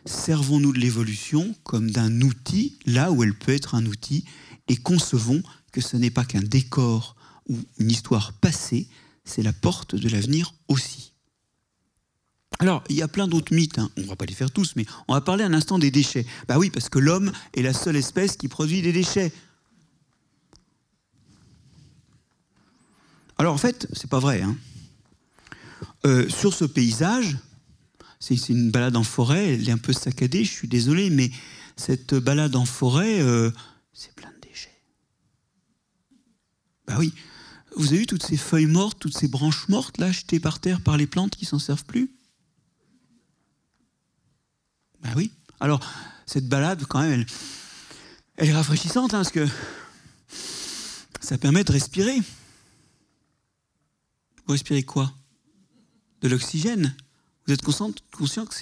servons-nous de l'évolution comme d'un outil, là où elle peut être un outil, et concevons que ce n'est pas qu'un décor ou une histoire passée, c'est la porte de l'avenir aussi. Alors, il y a plein d'autres mythes, hein. On ne va pas les faire tous, mais on va parler un instant des déchets. Bah oui, parce que l'homme est la seule espèce qui produit des déchets. Alors en fait, c'est pas vrai. Hein. Sur ce paysage, c'est une balade en forêt, elle est un peu saccadée, je suis désolé, mais cette balade en forêt, c'est plein de déchets. Bah oui, vous avez vu toutes ces feuilles mortes, toutes ces branches mortes, là, jetées par terre par les plantes qui s'en servent plus? Bah oui. Alors, cette balade, quand même, elle est rafraîchissante, hein, parce que ça permet de respirer. Vous respirez quoi? De l'oxygène. Vous êtes conscient que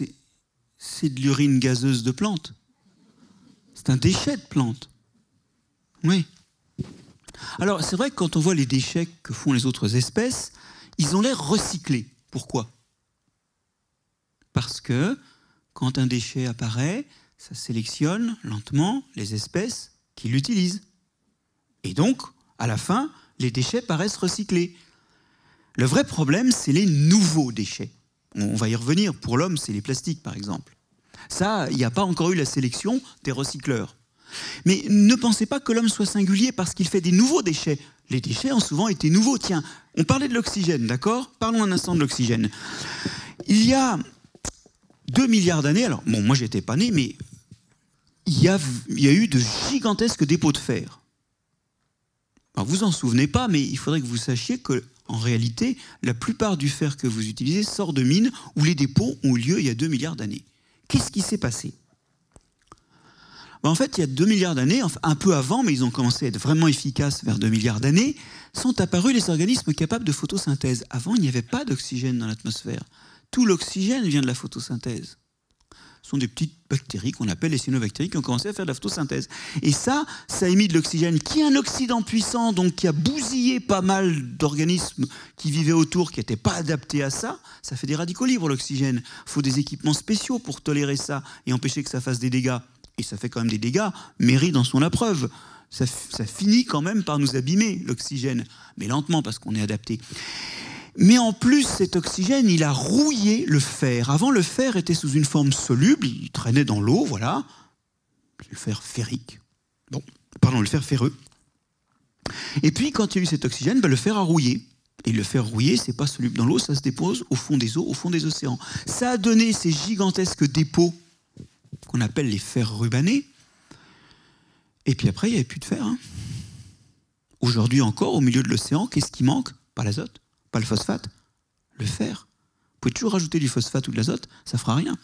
c'est de l'urine gazeuse de plante. C'est un déchet de plante. Oui. Alors, c'est vrai que quand on voit les déchets que font les autres espèces, ils ont l'air recyclés. Pourquoi? Parce que quand un déchet apparaît, ça sélectionne lentement les espèces qui l'utilisent. Et donc, à la fin, les déchets paraissent recyclés. Le vrai problème, c'est les nouveaux déchets. On va y revenir. Pour l'homme, c'est les plastiques, par exemple. Ça, il n'y a pas encore eu la sélection des recycleurs. Mais ne pensez pas que l'homme soit singulier parce qu'il fait des nouveaux déchets. Les déchets ont souvent été nouveaux. Tiens, on parlait de l'oxygène, d'accord? Parlons un instant de l'oxygène. Il y a 2 milliards d'années, alors, bon, moi, j'étais pas né, mais il y a eu de gigantesques dépôts de fer. Alors, vous en souvenez pas, mais il faudrait que vous sachiez que en réalité, la plupart du fer que vous utilisez sort de mines où les dépôts ont eu lieu il y a 2 milliards d'années. Qu'est-ce qui s'est passé? En fait, il y a 2 milliards d'années, enfin, un peu avant, mais ils ont commencé à être vraiment efficaces vers 2 milliards d'années, sont apparus les organismes capables de photosynthèse. Avant, il n'y avait pas d'oxygène dans l'atmosphère. Tout l'oxygène vient de la photosynthèse. Ce sont des petites bactéries qu'on appelle les cyanobactéries qui ont commencé à faire de la photosynthèse. Et ça a émis de l'oxygène, qui est un oxydant puissant, donc qui a bousillé pas mal d'organismes qui vivaient autour, qui n'étaient pas adaptés à ça. Ça fait des radicaux libres, l'oxygène. Il faut des équipements spéciaux pour tolérer ça et empêcher que ça fasse des dégâts. Et ça fait quand même des dégâts. Méry en sont la preuve. Ça finit quand même par nous abîmer, l'oxygène. Mais lentement, parce qu'on est adapté. Mais en plus, cet oxygène, il a rouillé le fer. Avant, le fer était sous une forme soluble, il traînait dans l'eau, voilà. Le fer ferrique. Bon, pardon, le fer ferreux. Et puis, quand il y a eu cet oxygène, le fer a rouillé. Et le fer rouillé, c'est pas soluble dans l'eau, ça se dépose au fond des eaux, au fond des océans. Ça a donné ces gigantesques dépôts qu'on appelle les fers rubanés. Et puis après, il n'y avait plus de fer. Aujourd'hui encore, au milieu de l'océan, qu'est-ce qui manque? Pas l'azote, pas le phosphate, le fer. Vous pouvez toujours rajouter du phosphate ou de l'azote, ça ne fera rien.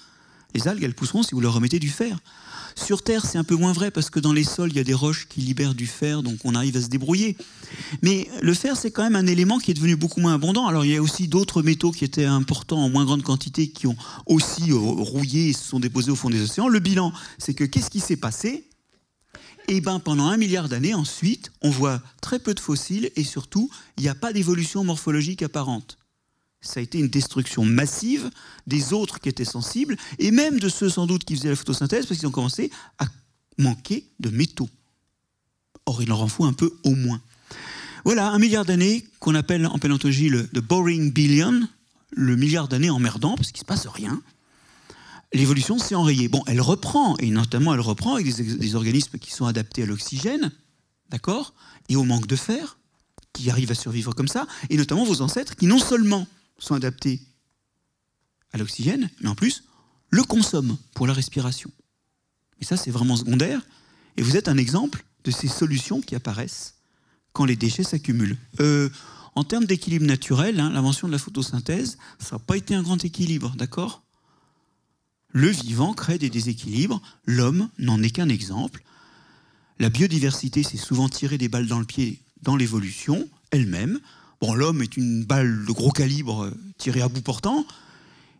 Les algues, elles pousseront si vous leur remettez du fer. Sur Terre, c'est un peu moins vrai parce que dans les sols, il y a des roches qui libèrent du fer, donc on arrive à se débrouiller. Mais le fer, c'est quand même un élément qui est devenu beaucoup moins abondant. Alors il y a aussi d'autres métaux qui étaient importants en moins grande quantité qui ont aussi rouillé et se sont déposés au fond des océans. Le bilan, c'est que qu'est-ce qui s'est passé? Eh bien, pendant 1 milliard d'années, ensuite, on voit très peu de fossiles et surtout, il n'y a pas d'évolution morphologique apparente. Ça a été une destruction massive des autres qui étaient sensibles et même de ceux sans doute qui faisaient la photosynthèse parce qu'ils ont commencé à manquer de métaux. Or, il en en faut un peu au moins. Voilà, 1 milliard d'années qu'on appelle en paléontologie le boring billion, le milliard d'années emmerdant parce qu'il ne se passe rien. L'évolution s'est enrayée. Bon, elle reprend, et notamment elle reprend avec des organismes qui sont adaptés à l'oxygène, d'accord, et au manque de fer, qui arrivent à survivre comme ça, et notamment vos ancêtres qui non seulement sont adaptés à l'oxygène, mais en plus le consomment pour la respiration. Et ça, c'est vraiment secondaire, et vous êtes un exemple de ces solutions qui apparaissent quand les déchets s'accumulent. En termes d'équilibre naturel, l'invention de la photosynthèse, ça n'a pas été un grand équilibre, d'accord ? Le vivant crée des déséquilibres, l'homme n'en est qu'un exemple. La biodiversité s'est souvent tirée des balles dans le pied dans l'évolution elle-même. Bon, l'homme est une balle de gros calibre tirée à bout portant,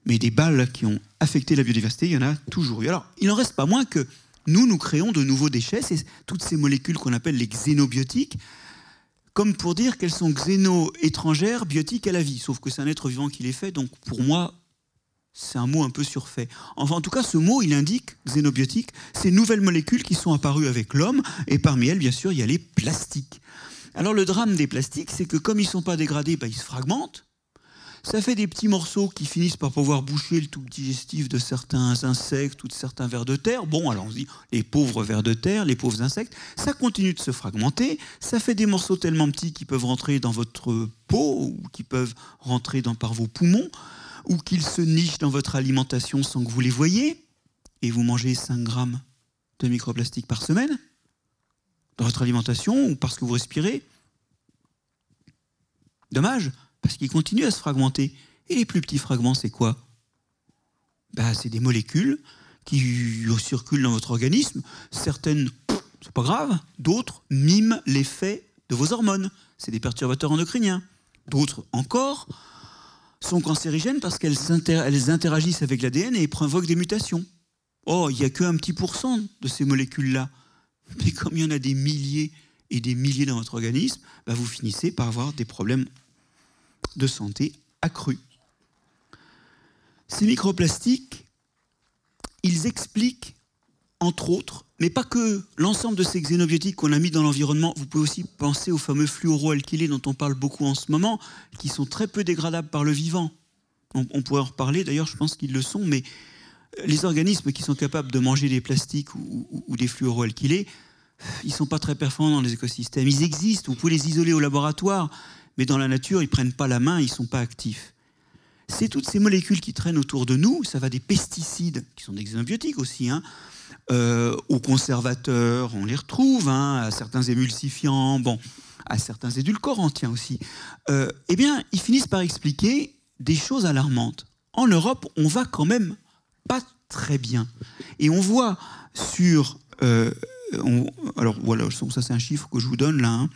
mais des balles qui ont affecté la biodiversité, il y en a toujours eu. Alors, il n'en reste pas moins que nous créons de nouveaux déchets, c'est toutes ces molécules qu'on appelle les xénobiotiques, comme pour dire qu'elles sont xéno-étrangères, biotiques à la vie, sauf que c'est un être vivant qui les fait, donc pour moi, c'est un mot un peu surfait. Enfin, en tout cas, ce mot, il indique, xénobiotique, ces nouvelles molécules qui sont apparues avec l'homme, et parmi elles, bien sûr, il y a les plastiques. Alors, le drame des plastiques, c'est que comme ils ne sont pas dégradés, ils se fragmentent. Ça fait des petits morceaux qui finissent par pouvoir boucher le tube digestif de certains insectes ou de certains vers de terre. Bon, alors on se dit, les pauvres vers de terre, les pauvres insectes, ça continue de se fragmenter. Ça fait des morceaux tellement petits qui peuvent rentrer dans votre peau ou qui peuvent rentrer par vos poumons, ou qu'ils se nichent dans votre alimentation sans que vous les voyiez, et vous mangez 5 grammes de microplastiques par semaine dans votre alimentation ou parce que vous respirez. Dommage, parce qu'ils continuent à se fragmenter. Et les plus petits fragments, c'est quoi? C'est des molécules qui circulent dans votre organisme. Certaines, c'est pas grave. D'autres miment l'effet de vos hormones. C'est des perturbateurs endocriniens. D'autres encore sont cancérigènes parce qu'elles interagissent avec l'ADN et provoquent des mutations. Oh, il n'y a qu'un petit pourcent de ces molécules-là. Mais comme il y en a des milliers et des milliers dans votre organisme, vous finissez par avoir des problèmes de santé accrus. Ces microplastiques, ils expliquent, entre autres, mais pas que l'ensemble de ces xénobiotiques qu'on a mis dans l'environnement. Vous pouvez aussi penser aux fameux fluoroalkylés dont on parle beaucoup en ce moment, qui sont très peu dégradables par le vivant. On pourrait en reparler, d'ailleurs je pense qu'ils le sont, mais les organismes qui sont capables de manger des plastiques ou des fluoroalkylés, ils ne sont pas très performants dans les écosystèmes. Ils existent, vous pouvez les isoler au laboratoire, mais dans la nature, ils ne prennent pas la main, ils ne sont pas actifs. C'est toutes ces molécules qui traînent autour de nous, ça va des pesticides, qui sont des xénobiotiques aussi, aux conservateurs, on les retrouve, à certains émulsifiants, à certains édulcorants, aussi. Ils finissent par expliquer des choses alarmantes. En Europe, on va quand même pas très bien. Et on voit sur... alors voilà, ça c'est un chiffre que je vous donne là,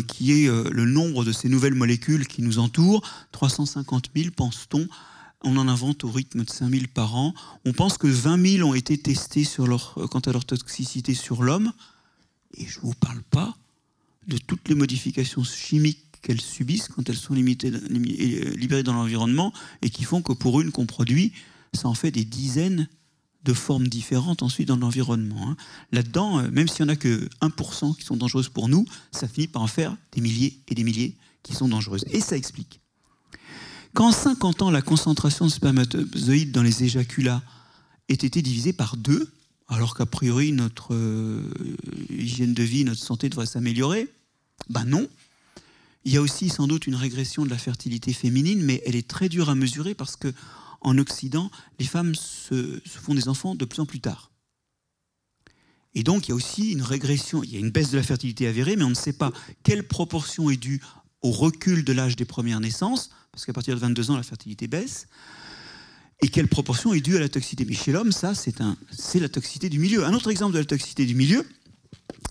qui est le nombre de ces nouvelles molécules qui nous entourent. 350 000, pense-t-on. On en invente au rythme de 5 000 par an. On pense que 20 000 ont été testés quant à leur toxicité sur l'homme. Et je ne vous parle pas de toutes les modifications chimiques qu'elles subissent quand elles sont libérées dans l'environnement et qui font que pour une qu'on produit, ça en fait des dizaines de formes différentes ensuite dans l'environnement. Là-dedans, même s'il n'y en a que 1% qui sont dangereuses pour nous, ça finit par en faire des milliers et des milliers qui sont dangereuses. Et ça explique. Qu'en 50 ans, la concentration de spermatozoïdes dans les éjaculats ait été divisée par 2, alors qu'a priori notre hygiène de vie, notre santé devrait s'améliorer, Ben non. Il y a aussi sans doute une régression de la fertilité féminine, mais elle est très dure à mesurer parce qu'en Occident, les femmes se font des enfants de plus en plus tard. Et donc il y a aussi une régression, il y a une baisse de la fertilité avérée, mais on ne sait pas quelle proportion est due au recul de l'âge des premières naissances, parce qu'à partir de 22 ans, la fertilité baisse, et quelle proportion est due à la toxicité. Mais chez l'homme, ça, c'est la toxicité du milieu. Un autre exemple de la toxicité du milieu,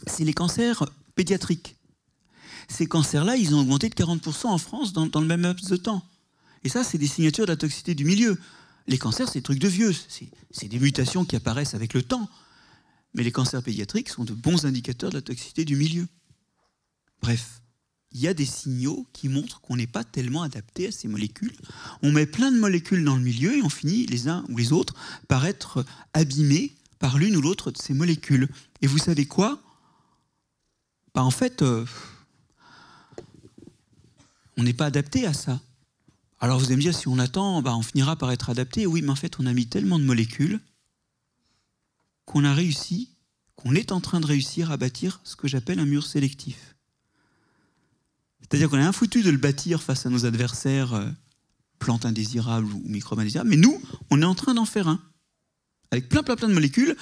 c'est les cancers pédiatriques. Ces cancers-là, ils ont augmenté de 40% en France dans le même laps de temps. Et ça, c'est des signatures de la toxicité du milieu. Les cancers, c'est des trucs de vieux, c'est des mutations qui apparaissent avec le temps. Mais les cancers pédiatriques sont de bons indicateurs de la toxicité du milieu. Bref, il y a des signaux qui montrent qu'on n'est pas tellement adapté à ces molécules. On met plein de molécules dans le milieu et on finit, les uns ou les autres, par être abîmés par l'une ou l'autre de ces molécules. Et vous savez quoi ? En fait, on n'est pas adapté à ça. Alors vous allez me dire, si on attend, on finira par être adapté. Oui, mais en fait, on a mis tellement de molécules qu'on est en train de réussir à bâtir ce que j'appelle un mur sélectif. C'est-à-dire qu'on est infoutu de le bâtir face à nos adversaires, plantes indésirables ou microbes indésirables, mais nous, on est en train d'en faire un, avec plein de molécules,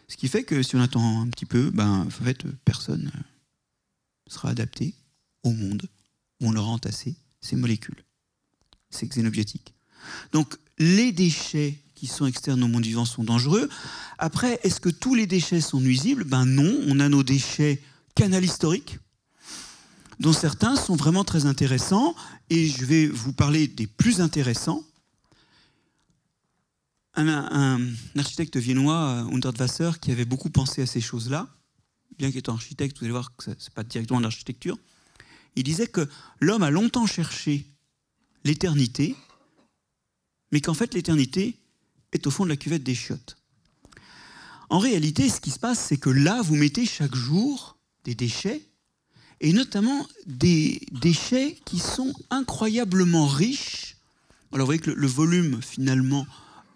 ce qui fait que si on attend un petit peu, en fait, personne sera adapté au monde où on aura entassé ces molécules. C'est xénobiotique. Donc, les déchets qui sont externes au monde vivant sont dangereux. Après, est-ce que tous les déchets sont nuisibles ? Non, on a nos déchets canal historiques, dont certains sont vraiment très intéressants, et je vais vous parler des plus intéressants. Un architecte viennois, Hundertwasser, qui avait beaucoup pensé à ces choses-là, bien qu'étant architecte, vous allez voir que ce n'est pas directement de l'architecture, il disait que l'homme a longtemps cherché l'éternité, mais qu'en fait l'éternité est au fond de la cuvette des chiottes. En réalité, ce qui se passe, c'est que là, vous mettez chaque jour des déchets, et notamment des déchets qui sont incroyablement riches. Alors vous voyez que le volume, finalement,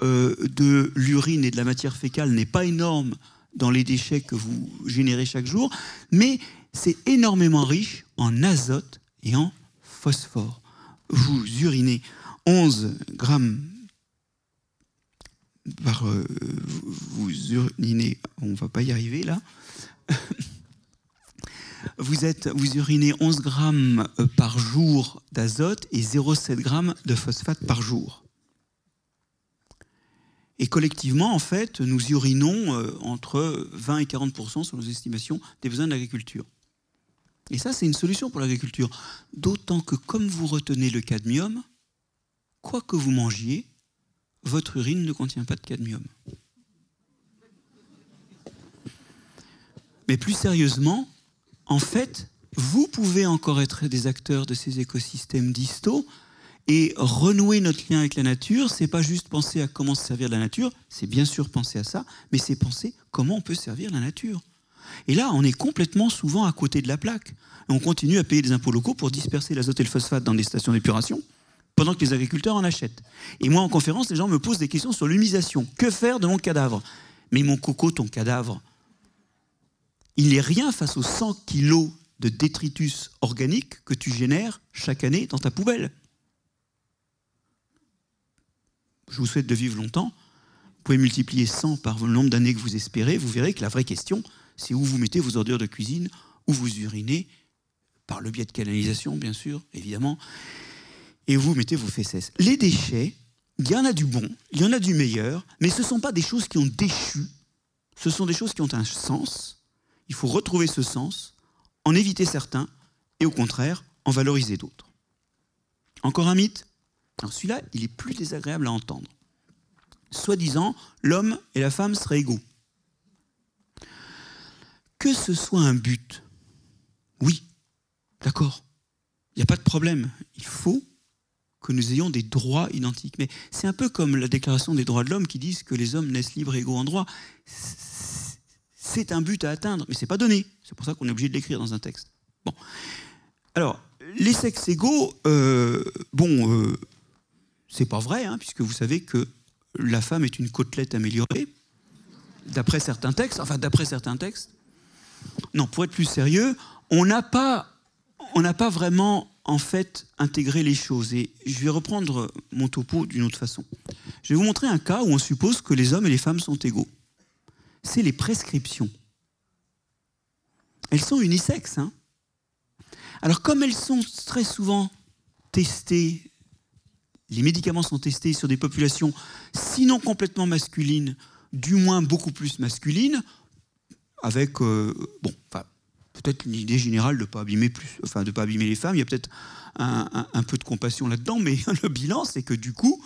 de l'urine et de la matière fécale n'est pas énorme dans les déchets que vous générez chaque jour, mais c'est énormément riche en azote et en phosphore. Vous urinez 11 grammes vous urinez, on ne va pas y arriver là, vous urinez 11 grammes par jour d'azote et 0,7 grammes de phosphate par jour. Et collectivement, en fait, nous urinons entre 20 et 40% sur nos estimations des besoins de l'agriculture. Et ça, c'est une solution pour l'agriculture. D'autant que comme vous retenez le cadmium, quoi que vous mangiez, votre urine ne contient pas de cadmium. Mais plus sérieusement, en fait, vous pouvez encore être des acteurs de ces écosystèmes distaux et renouer notre lien avec la nature. C'est pas juste penser à comment se servir de la nature, c'est bien sûr penser à ça, mais c'est penser comment on peut servir la nature. Et là, on est complètement souvent à côté de la plaque. Et on continue à payer des impôts locaux pour disperser l'azote et le phosphate dans des stations d'épuration, pendant que les agriculteurs en achètent. Et moi, en conférence, les gens me posent des questions sur l'humusation. Que faire de mon cadavre ? Mais mon coco, ton cadavre, il n'est rien face aux 100 kilos de détritus organique que tu génères chaque année dans ta poubelle. Je vous souhaite de vivre longtemps. Vous pouvez multiplier 100 par le nombre d'années que vous espérez. Vous verrez que la vraie question, c'est où vous mettez vos ordures de cuisine, où vous urinez, par le biais de canalisation, bien sûr, évidemment, et où vous mettez vos fesses. Les déchets, il y en a du bon, il y en a du meilleur, mais ce ne sont pas des choses qui ont déchu, ce sont des choses qui ont un sens. Il faut retrouver ce sens, en éviter certains, et au contraire, en valoriser d'autres. Encore un mythe ? Alors celui-là, il est plus désagréable à entendre. Soi-disant, l'homme et la femme seraient égaux. Que ce soit un but, oui, d'accord, il n'y a pas de problème. Il faut que nous ayons des droits identiques. Mais c'est un peu comme la Déclaration des droits de l'homme qui disent que les hommes naissent libres et égaux en droit. C'est un but à atteindre, mais ce n'est pas donné. C'est pour ça qu'on est obligé de l'écrire dans un texte. Bon. Alors, les sexes égaux, c'est pas vrai, hein, puisque vous savez que la femme est une côtelette améliorée, d'après certains textes. Non, pour être plus sérieux, on n'a pas on n'a pas vraiment, en fait, intégré les choses. Et je vais reprendre mon topo d'une autre façon. Je vais vous montrer un cas où on suppose que les hommes et les femmes sont égaux. C'est les prescriptions. Elles sont unisexes, hein. Alors, comme elles sont très souvent testées, les médicaments sont testés sur des populations, sinon complètement masculines, du moins beaucoup plus masculines, avec, peut-être une idée générale de ne pas abîmer de pas abîmer les femmes. Il y a peut-être un peu de compassion là-dedans, mais le bilan, c'est que du coup,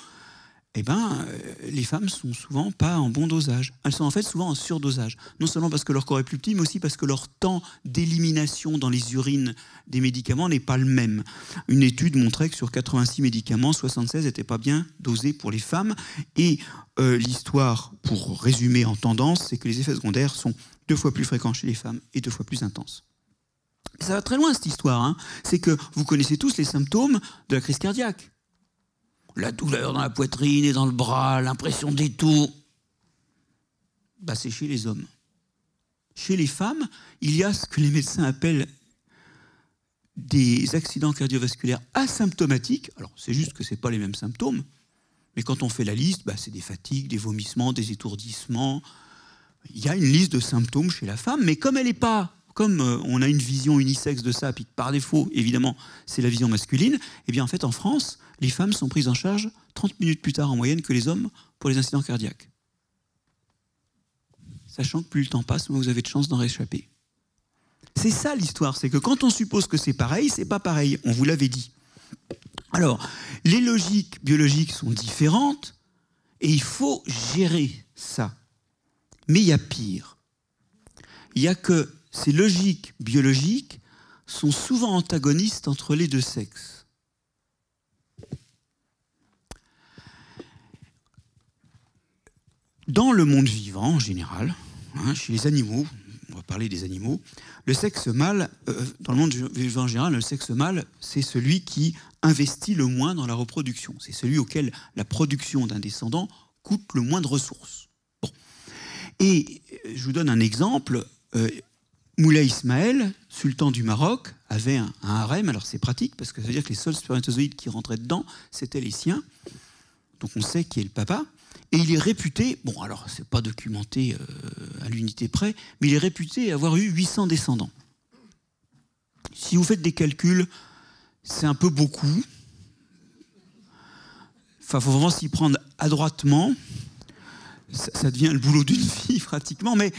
les femmes sont souvent pas en bon dosage. Elles sont en fait souvent en surdosage. Non seulement parce que leur corps est plus petit, mais aussi parce que leur temps d'élimination dans les urines des médicaments n'est pas le même. Une étude montrait que sur 86 médicaments, 76 n'étaient pas bien dosés pour les femmes. Et l'histoire, pour résumer en tendance, c'est que les effets secondaires sont 2 fois plus fréquents chez les femmes et 2 fois plus intenses. Ça va très loin, cette histoire, hein. C'est que vous connaissez tous les symptômes de la crise cardiaque. La douleur dans la poitrine et dans le bras, l'impression d'étoux. C'est chez les hommes. Chez les femmes, il y a ce que les médecins appellent des accidents cardiovasculaires asymptomatiques. Alors, c'est juste que ce n'est pas les mêmes symptômes. Mais quand on fait la liste, c'est des fatigues, des vomissements, des étourdissements. Il y a une liste de symptômes chez la femme, mais comme elle n'est pas... Comme on a une vision unisexe de ça, puis par défaut, évidemment, c'est la vision masculine, eh bien en fait, en France, les femmes sont prises en charge 30 minutes plus tard en moyenne que les hommes pour les incidents cardiaques. Sachant que plus le temps passe, moins vous avez de chances d'en réchapper. C'est ça l'histoire, c'est que quand on suppose que c'est pareil, c'est pas pareil, on vous l'avait dit. Alors, les logiques biologiques sont différentes, et il faut gérer ça. Mais il y a pire. Il y a que ces logiques biologiques sont souvent antagonistes entre les deux sexes. Dans le monde vivant, en général, chez les animaux, on va parler des animaux, le sexe mâle, dans le monde vivant en général, le sexe mâle, c'est celui qui investit le moins dans la reproduction. C'est celui auquel la production d'un descendant coûte le moins de ressources. Bon. Et je vous donne un exemple. Moulay Ismaël, sultan du Maroc, avait un harem. Alors c'est pratique parce que ça veut dire que les seuls spermatozoïdes qui rentraient dedans, c'était les siens. Donc on sait qui est le papa. Et il est réputé, bon alors c'est pas documenté à l'unité près, mais il est réputé avoir eu 800 descendants. Si vous faites des calculs, c'est un peu beaucoup. Enfin, il faut vraiment s'y prendre adroitement. Ça devient le boulot d'une vie pratiquement, mais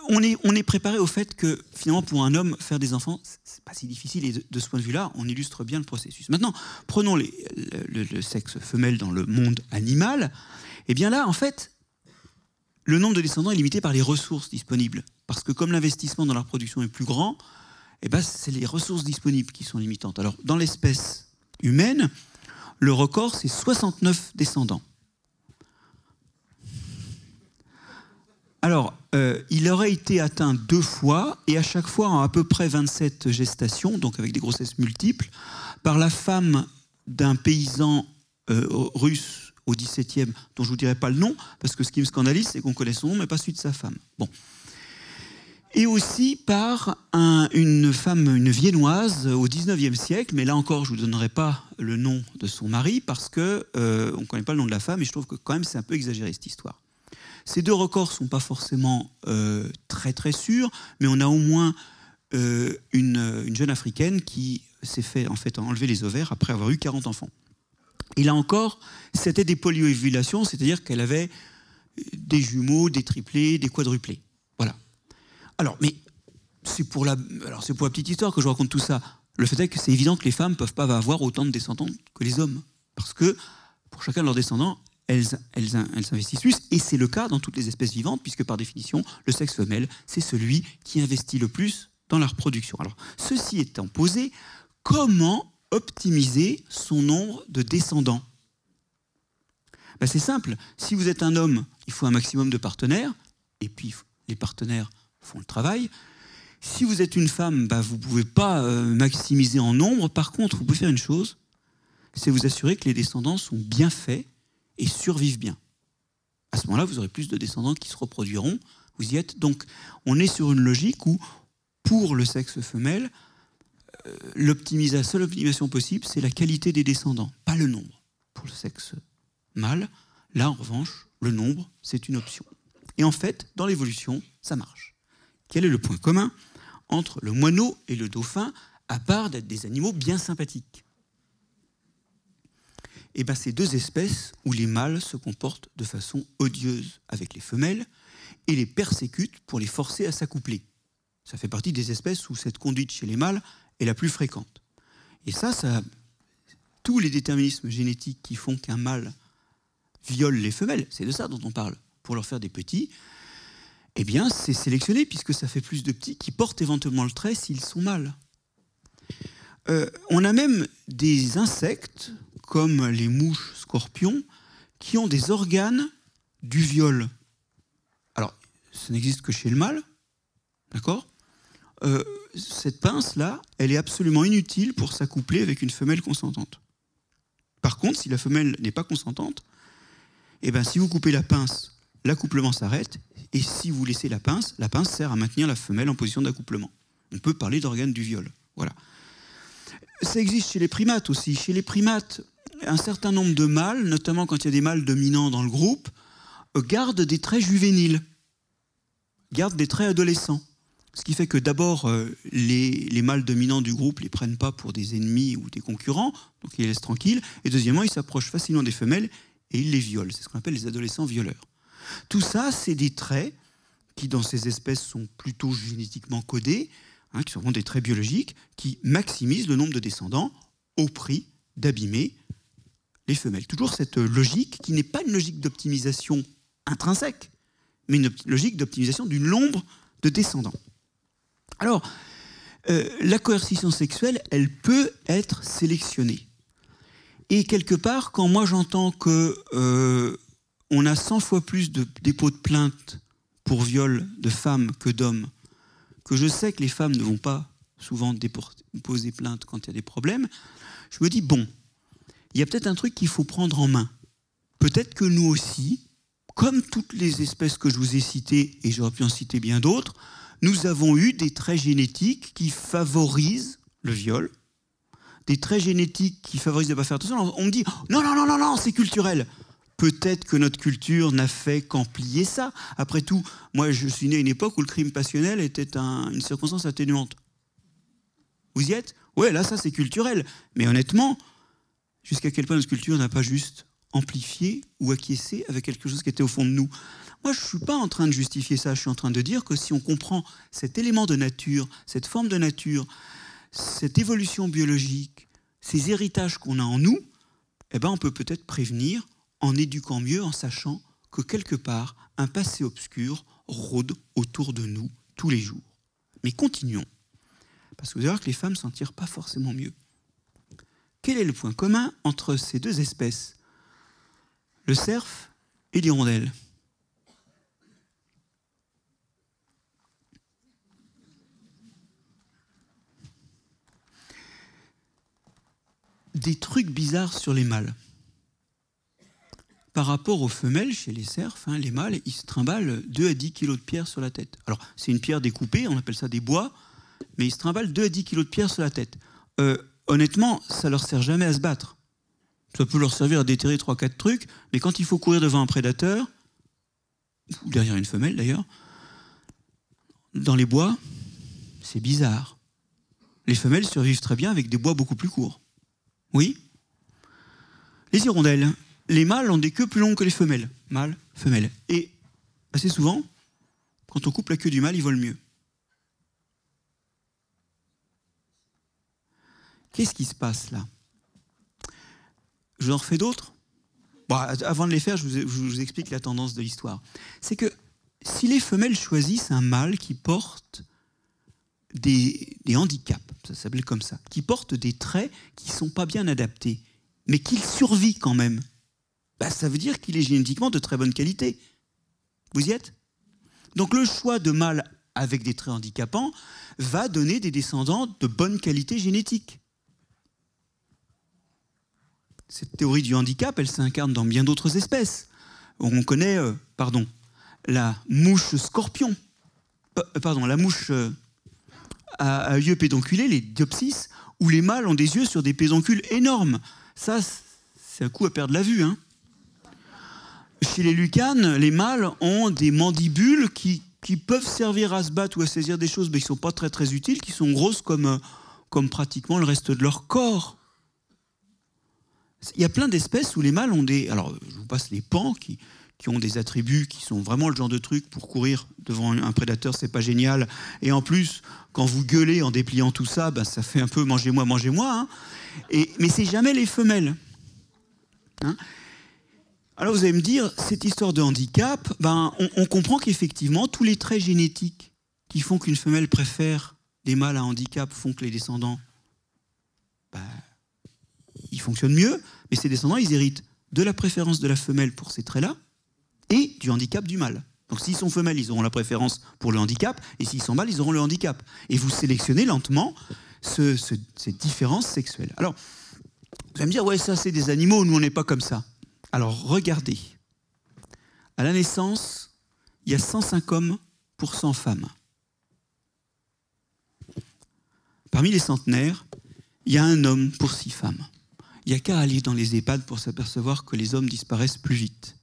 on est préparé au fait que finalement pour un homme faire des enfants c'est pas si difficile, et de ce point de vue-là on illustre bien le processus. Maintenant prenons le sexe femelle dans le monde animal. Et bien là en fait le nombre de descendants est limité par les ressources disponibles, parce que comme l'investissement dans la reproduction est plus grand, c'est les ressources disponibles qui sont limitantes. Alors dans l'espèce humaine, le record c'est 69 descendants. Alors, il aurait été atteint 2 fois, et à chaque fois en à peu près 27 gestations, donc avec des grossesses multiples, par la femme d'un paysan russe au XVIIe, dont je ne vous dirai pas le nom, parce que ce qui me scandalise, c'est qu'on connaît son nom, mais pas celui de sa femme. Bon. Et aussi par une femme, une viennoise, au XIXe siècle, mais là encore, je ne vous donnerai pas le nom de son mari, parce qu'on ne connaît pas le nom de la femme, et je trouve que quand même c'est un peu exagéré cette histoire. Ces 2 records ne sont pas forcément très très sûrs, mais on a au moins une jeune africaine qui s'est fait en fait enlever les ovaires après avoir eu 40 enfants. Et là encore, c'était des polyovulations, c'est-à-dire qu'elle avait des jumeaux, des triplés, des quadruplés. Voilà. Alors, mais c'est pour la petite histoire que je raconte tout ça. Le fait est que c'est évident que les femmes ne peuvent pas avoir autant de descendants que les hommes, parce que pour chacun de leurs descendants, elles investissent plus, et c'est le cas dans toutes les espèces vivantes, puisque par définition, le sexe femelle, c'est celui qui investit le plus dans la reproduction. Alors, ceci étant posé, comment optimiser son nombre de descendants ? C'est simple, si vous êtes un homme, il faut un maximum de partenaires, et puis les partenaires font le travail. Si vous êtes une femme, vous ne pouvez pas maximiser en nombre. Par contre, vous pouvez faire une chose, c'est vous assurer que les descendants sont bien faits et survivent bien. À ce moment-là, vous aurez plus de descendants qui se reproduiront. Vous y êtes. Donc, on est sur une logique où, pour le sexe femelle, la seule optimisation possible, c'est la qualité des descendants, pas le nombre. Pour le sexe mâle, là en revanche, le nombre, c'est une option. Et en fait, dans l'évolution, ça marche. Quel est le point commun entre le moineau et le dauphin, à part d'être des animaux bien sympathiques? Et bien, c'est deux espèces où les mâles se comportent de façon odieuse avec les femelles et les persécutent pour les forcer à s'accoupler. Ça fait partie des espèces où cette conduite chez les mâles est la plus fréquente. Et ça, tous les déterminismes génétiques qui font qu'un mâle viole les femelles, c'est de ça dont on parle, pour leur faire des petits, eh bien, c'est sélectionné, puisque ça fait plus de petits qui portent éventuellement le trait s'ils sont mâles. On a même des insectes, comme les mouches scorpions, qui ont des organes du viol. Alors, ça n'existe que chez le mâle, d'accord ? Cette pince-là, elle est absolument inutile pour s'accoupler avec une femelle consentante. Par contre, si la femelle n'est pas consentante, eh ben, si vous coupez la pince, l'accouplement s'arrête, et si vous laissez la pince sert à maintenir la femelle en position d'accouplement. On peut parler d'organes du viol. Voilà. Ça existe chez les primates aussi. Chez les primates, un certain nombre de mâles, notamment quand il y a des mâles dominants dans le groupe, gardent des traits juvéniles, gardent des traits adolescents. Ce qui fait que d'abord, les mâles dominants du groupe ne les prennent pas pour des ennemis ou des concurrents, donc ils les laissent tranquilles. Et deuxièmement, ils s'approchent facilement des femelles et ils les violent. C'est ce qu'on appelle les adolescents violeurs. Tout ça, c'est des traits qui, dans ces espèces, sont plutôt génétiquement codés, qui sont des traits biologiques, qui maximisent le nombre de descendants au prix d'abîmer les femelles. Toujours cette logique qui n'est pas une logique d'optimisation intrinsèque, mais une logique d'optimisation du nombre de descendants. Alors, la coercition sexuelle, elle peut être sélectionnée. Et quelque part, quand moi j'entends que on a 100 fois plus de dépôts de plainte pour viol de femmes que d'hommes, que je sais que les femmes ne vont pas souvent déposer plainte quand il y a des problèmes, je me dis, bon, il y a peut-être un truc qu'il faut prendre en main. Peut-être que nous aussi, comme toutes les espèces que je vous ai citées, et j'aurais pu en citer bien d'autres, nous avons eu des traits génétiques qui favorisent le viol, des traits génétiques qui favorisent de ne pas faire attention. On me dit, non, c'est culturel. Peut-être que notre culture n'a fait qu'amplier ça. Après tout, moi, je suis né à une époque où le crime passionnel était une circonstance atténuante. Vous y êtes ? Ouais, là, ça, c'est culturel. Mais honnêtement, jusqu'à quel point notre culture n'a pas juste amplifié ou acquiescé avec quelque chose qui était au fond de nous ? Moi, je ne suis pas en train de justifier ça. Je suis en train de dire que si on comprend cet élément de nature, cette forme de nature, cette évolution biologique, ces héritages qu'on a en nous, eh ben, on peut peut-être prévenir en éduquant mieux, en sachant que quelque part, un passé obscur rôde autour de nous tous les jours. Mais continuons, parce que vous allez voir que les femmes s'en tirent pas forcément mieux. Quel est le point commun entre ces deux espèces, le cerf et l'hirondelle? Des trucs bizarres sur les mâles. Par rapport aux femelles, chez les cerfs, les mâles, ils se trimballent 2 à 10 kilos de pierre sur la tête. Alors, c'est une pierre découpée, on appelle ça des bois, mais ils se trimballent 2 à 10 kilos de pierre sur la tête. Honnêtement, ça leur sert jamais à se battre. Ça peut leur servir à déterrer 3-4 trucs, mais quand il faut courir devant un prédateur, ou derrière une femelle d'ailleurs, dans les bois, c'est bizarre. Les femelles survivent très bien avec des bois beaucoup plus courts. Oui ? Les hirondelles. Les mâles ont des queues plus longues que les femelles. Mâle, femelle. Et assez souvent, quand on coupe la queue du mâle, il vole mieux. Qu'est-ce qui se passe là? Je vous en refais d'autres? Bon, avant de les faire, je vous explique la tendance de l'histoire. C'est que si les femelles choisissent un mâle qui porte des handicaps, ça s'appelle comme ça, qui porte des traits qui ne sont pas bien adaptés, mais qu'il survit quand même, ça veut dire qu'il est génétiquement de très bonne qualité. Vous y êtes? Donc le choix de mâles avec des traits handicapants va donner des descendants de bonne qualité génétique. Cette théorie du handicap, elle s'incarne dans bien d'autres espèces. On connaît, la mouche scorpion. La mouche à yeux pédonculés, les diopsis, où les mâles ont des yeux sur des pédoncules énormes. Ça, c'est un coup à perdre la vue. Hein. Chez les lucanes, les mâles ont des mandibules qui peuvent servir à se battre ou à saisir des choses, mais qui ne sont pas très très utiles, qui sont grosses comme pratiquement le reste de leur corps. Il y a plein d'espèces où les mâles ont des... Alors, je vous passe les pans qui ont des attributs qui sont vraiment le genre de truc pour courir devant un prédateur, c'est pas génial. Et en plus, quand vous gueulez en dépliant tout ça, ben, ça fait un peu mangez-moi, mangez-moi. Hein. Mais c'est jamais les femelles. Hein. Alors vous allez me dire, cette histoire de handicap, ben, on comprend qu'effectivement, tous les traits génétiques qui font qu'une femelle préfère des mâles à handicap font que les descendants, ben, ils fonctionnent mieux, mais ces descendants, ils héritent de la préférence de la femelle pour ces traits-là et du handicap du mâle. Donc s'ils sont femelles, ils auront la préférence pour le handicap, et s'ils sont mâles, ils auront le handicap. Et vous sélectionnez lentement ces différences sexuelles. Alors, vous allez me dire, ouais, ça c'est des animaux, nous on n'est pas comme ça. Alors regardez, à la naissance, il y a 105 hommes pour 100 femmes. Parmi les centenaires, il y a un homme pour 6 femmes. Il n'y a qu'à aller dans les EHPAD pour s'apercevoir que les hommes disparaissent plus vite.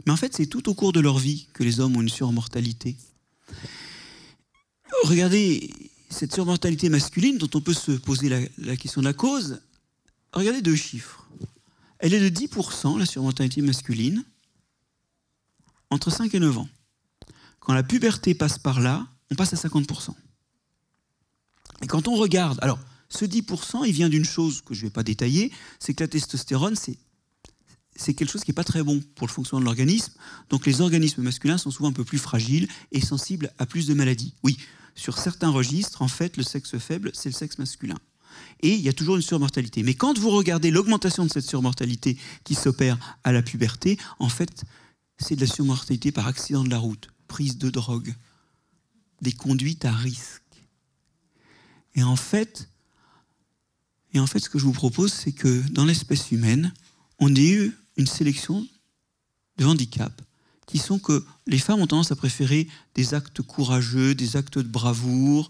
Mais en fait, c'est tout au cours de leur vie que les hommes ont une surmortalité. Regardez cette surmortalité masculine dont on peut se poser la question de la cause. Regardez 2 chiffres. Elle est de 10%, la surmortalité masculine, entre 5 et 9 ans. Quand la puberté passe par là, on passe à 50%. Et quand on regarde... Alors, ce 10%, il vient d'une chose que je ne vais pas détailler, c'est que la testostérone, c'est quelque chose qui n'est pas très bon pour le fonctionnement de l'organisme. Donc les organismes masculins sont souvent un peu plus fragiles et sensibles à plus de maladies. Oui, sur certains registres, en fait, le sexe faible, c'est le sexe masculin. Et il y a toujours une surmortalité. Mais quand vous regardez l'augmentation de cette surmortalité qui s'opère à la puberté, en fait, c'est de la surmortalité par accident de la route, prise de drogue, des conduites à risque. Et en fait, ce que je vous propose, c'est que dans l'espèce humaine, on ait eu une sélection de handicaps qui sont que les femmes ont tendance à préférer des actes courageux, des actes de bravoure,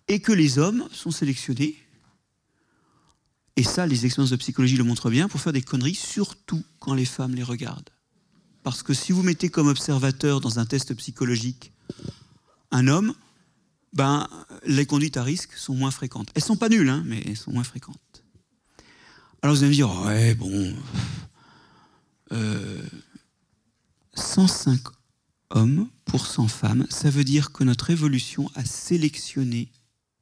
et que les hommes sont sélectionnés, et ça, les expériences de psychologie le montrent bien, pour faire des conneries, surtout quand les femmes les regardent. Parce que si vous mettez comme observateur dans un test psychologique un homme, ben, les conduites à risque sont moins fréquentes. Elles ne sont pas nulles, hein, mais elles sont moins fréquentes. Alors vous allez me dire, ouais, bon, 105 hommes pour 100 femmes, ça veut dire que notre évolution a sélectionné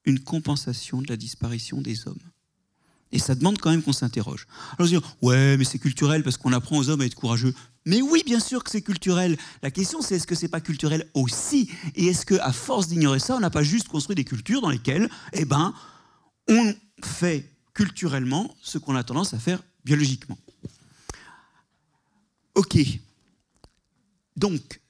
une compensation de la disparition des hommes. Et ça demande quand même qu'on s'interroge. Alors vous allez dire, ouais, mais c'est culturel parce qu'on apprend aux hommes à être courageux. Mais oui, bien sûr que c'est culturel. La question, c'est est-ce que c'est pas culturel aussi? Et est-ce qu'à force d'ignorer ça, on n'a pas juste construit des cultures dans lesquelles, eh ben, on fait culturellement ce qu'on a tendance à faire biologiquement. Ok. Donc,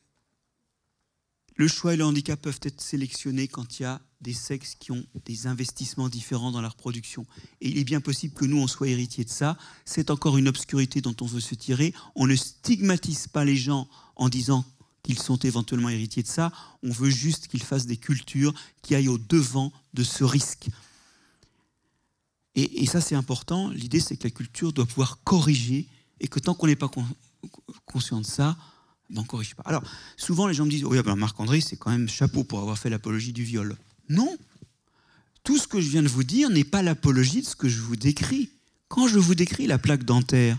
le choix et le handicap peuvent être sélectionnés quand il y a des sexes qui ont des investissements différents dans la reproduction. Et il est bien possible que nous, on soit héritiers de ça. C'est encore une obscurité dont on veut se tirer. On ne stigmatise pas les gens en disant qu'ils sont éventuellement héritiers de ça. On veut juste qu'ils fassent des cultures qui aillent au-devant de ce risque. Et ça, c'est important. L'idée, c'est que la culture doit pouvoir corriger et que tant qu'on n'est pas conscient de ça, on ne corrige pas. Alors, souvent, les gens me disent « Oui, ben Marc-André, c'est quand même chapeau pour avoir fait l'apologie du viol. » Non. Tout ce que je viens de vous dire n'est pas l'apologie de ce que je vous décris. Quand je vous décris la plaque dentaire,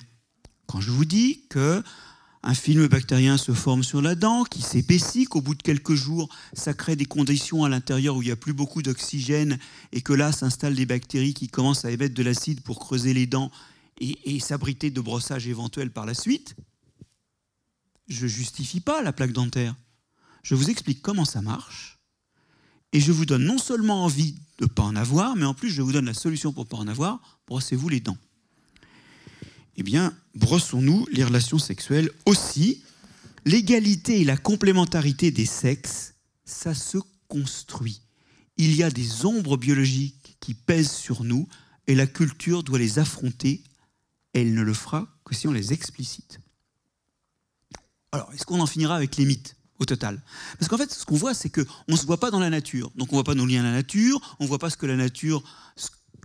quand je vous dis qu'un film bactérien se forme sur la dent, qui s'épaissit, qu'au bout de quelques jours, ça crée des conditions à l'intérieur où il n'y a plus beaucoup d'oxygène et que là s'installent des bactéries qui commencent à émettre de l'acide pour creuser les dents et s'abriter de brossages éventuels par la suite, je ne justifie pas la plaque dentaire. Je vous explique comment ça marche et je vous donne non seulement envie de ne pas en avoir, mais en plus je vous donne la solution pour ne pas en avoir, brossez-vous les dents. Eh bien, brossons-nous les relations sexuelles aussi. L'égalité et la complémentarité des sexes, ça se construit. Il y a des ombres biologiques qui pèsent sur nous et la culture doit les affronter. Elle ne le fera que si on les explicite. Alors, est-ce qu'on en finira avec les mythes? au total. Parce qu'en fait, ce qu'on voit, c'est qu'on ne se voit pas dans la nature. Donc on ne voit pas nos liens à la nature, on ne voit pas ce que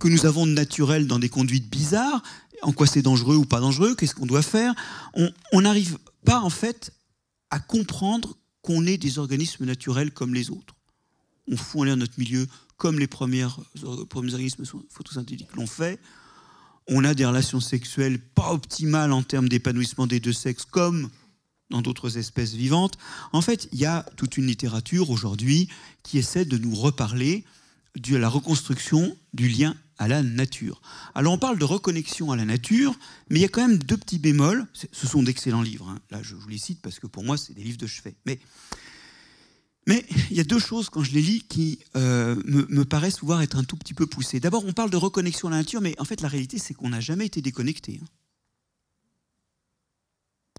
nous avons de naturel dans des conduites bizarres, en quoi c'est dangereux ou pas dangereux, qu'est-ce qu'on doit faire. On n'arrive pas, en fait, à comprendre qu'on est des organismes naturels comme les autres. On fout en l'air notre milieu comme les premiers organismes photosynthétiques l'ont fait. On a des relations sexuelles pas optimales en termes d'épanouissement des deux sexes, comme dans d'autres espèces vivantes. En fait, il y a toute une littérature aujourd'hui qui essaie de nous reparler de la reconstruction du lien à la nature. Alors on parle de reconnexion à la nature, mais il y a quand même deux petits bémols. Ce sont d'excellents livres, hein. Là je vous les cite parce que pour moi c'est des livres de chevet. Mais il y a deux choses quand je les lis qui me paraissent pouvoir être un tout petit peu poussées. D'abord on parle de reconnexion à la nature, mais en fait la réalité c'est qu'on n'a jamais été déconnecté.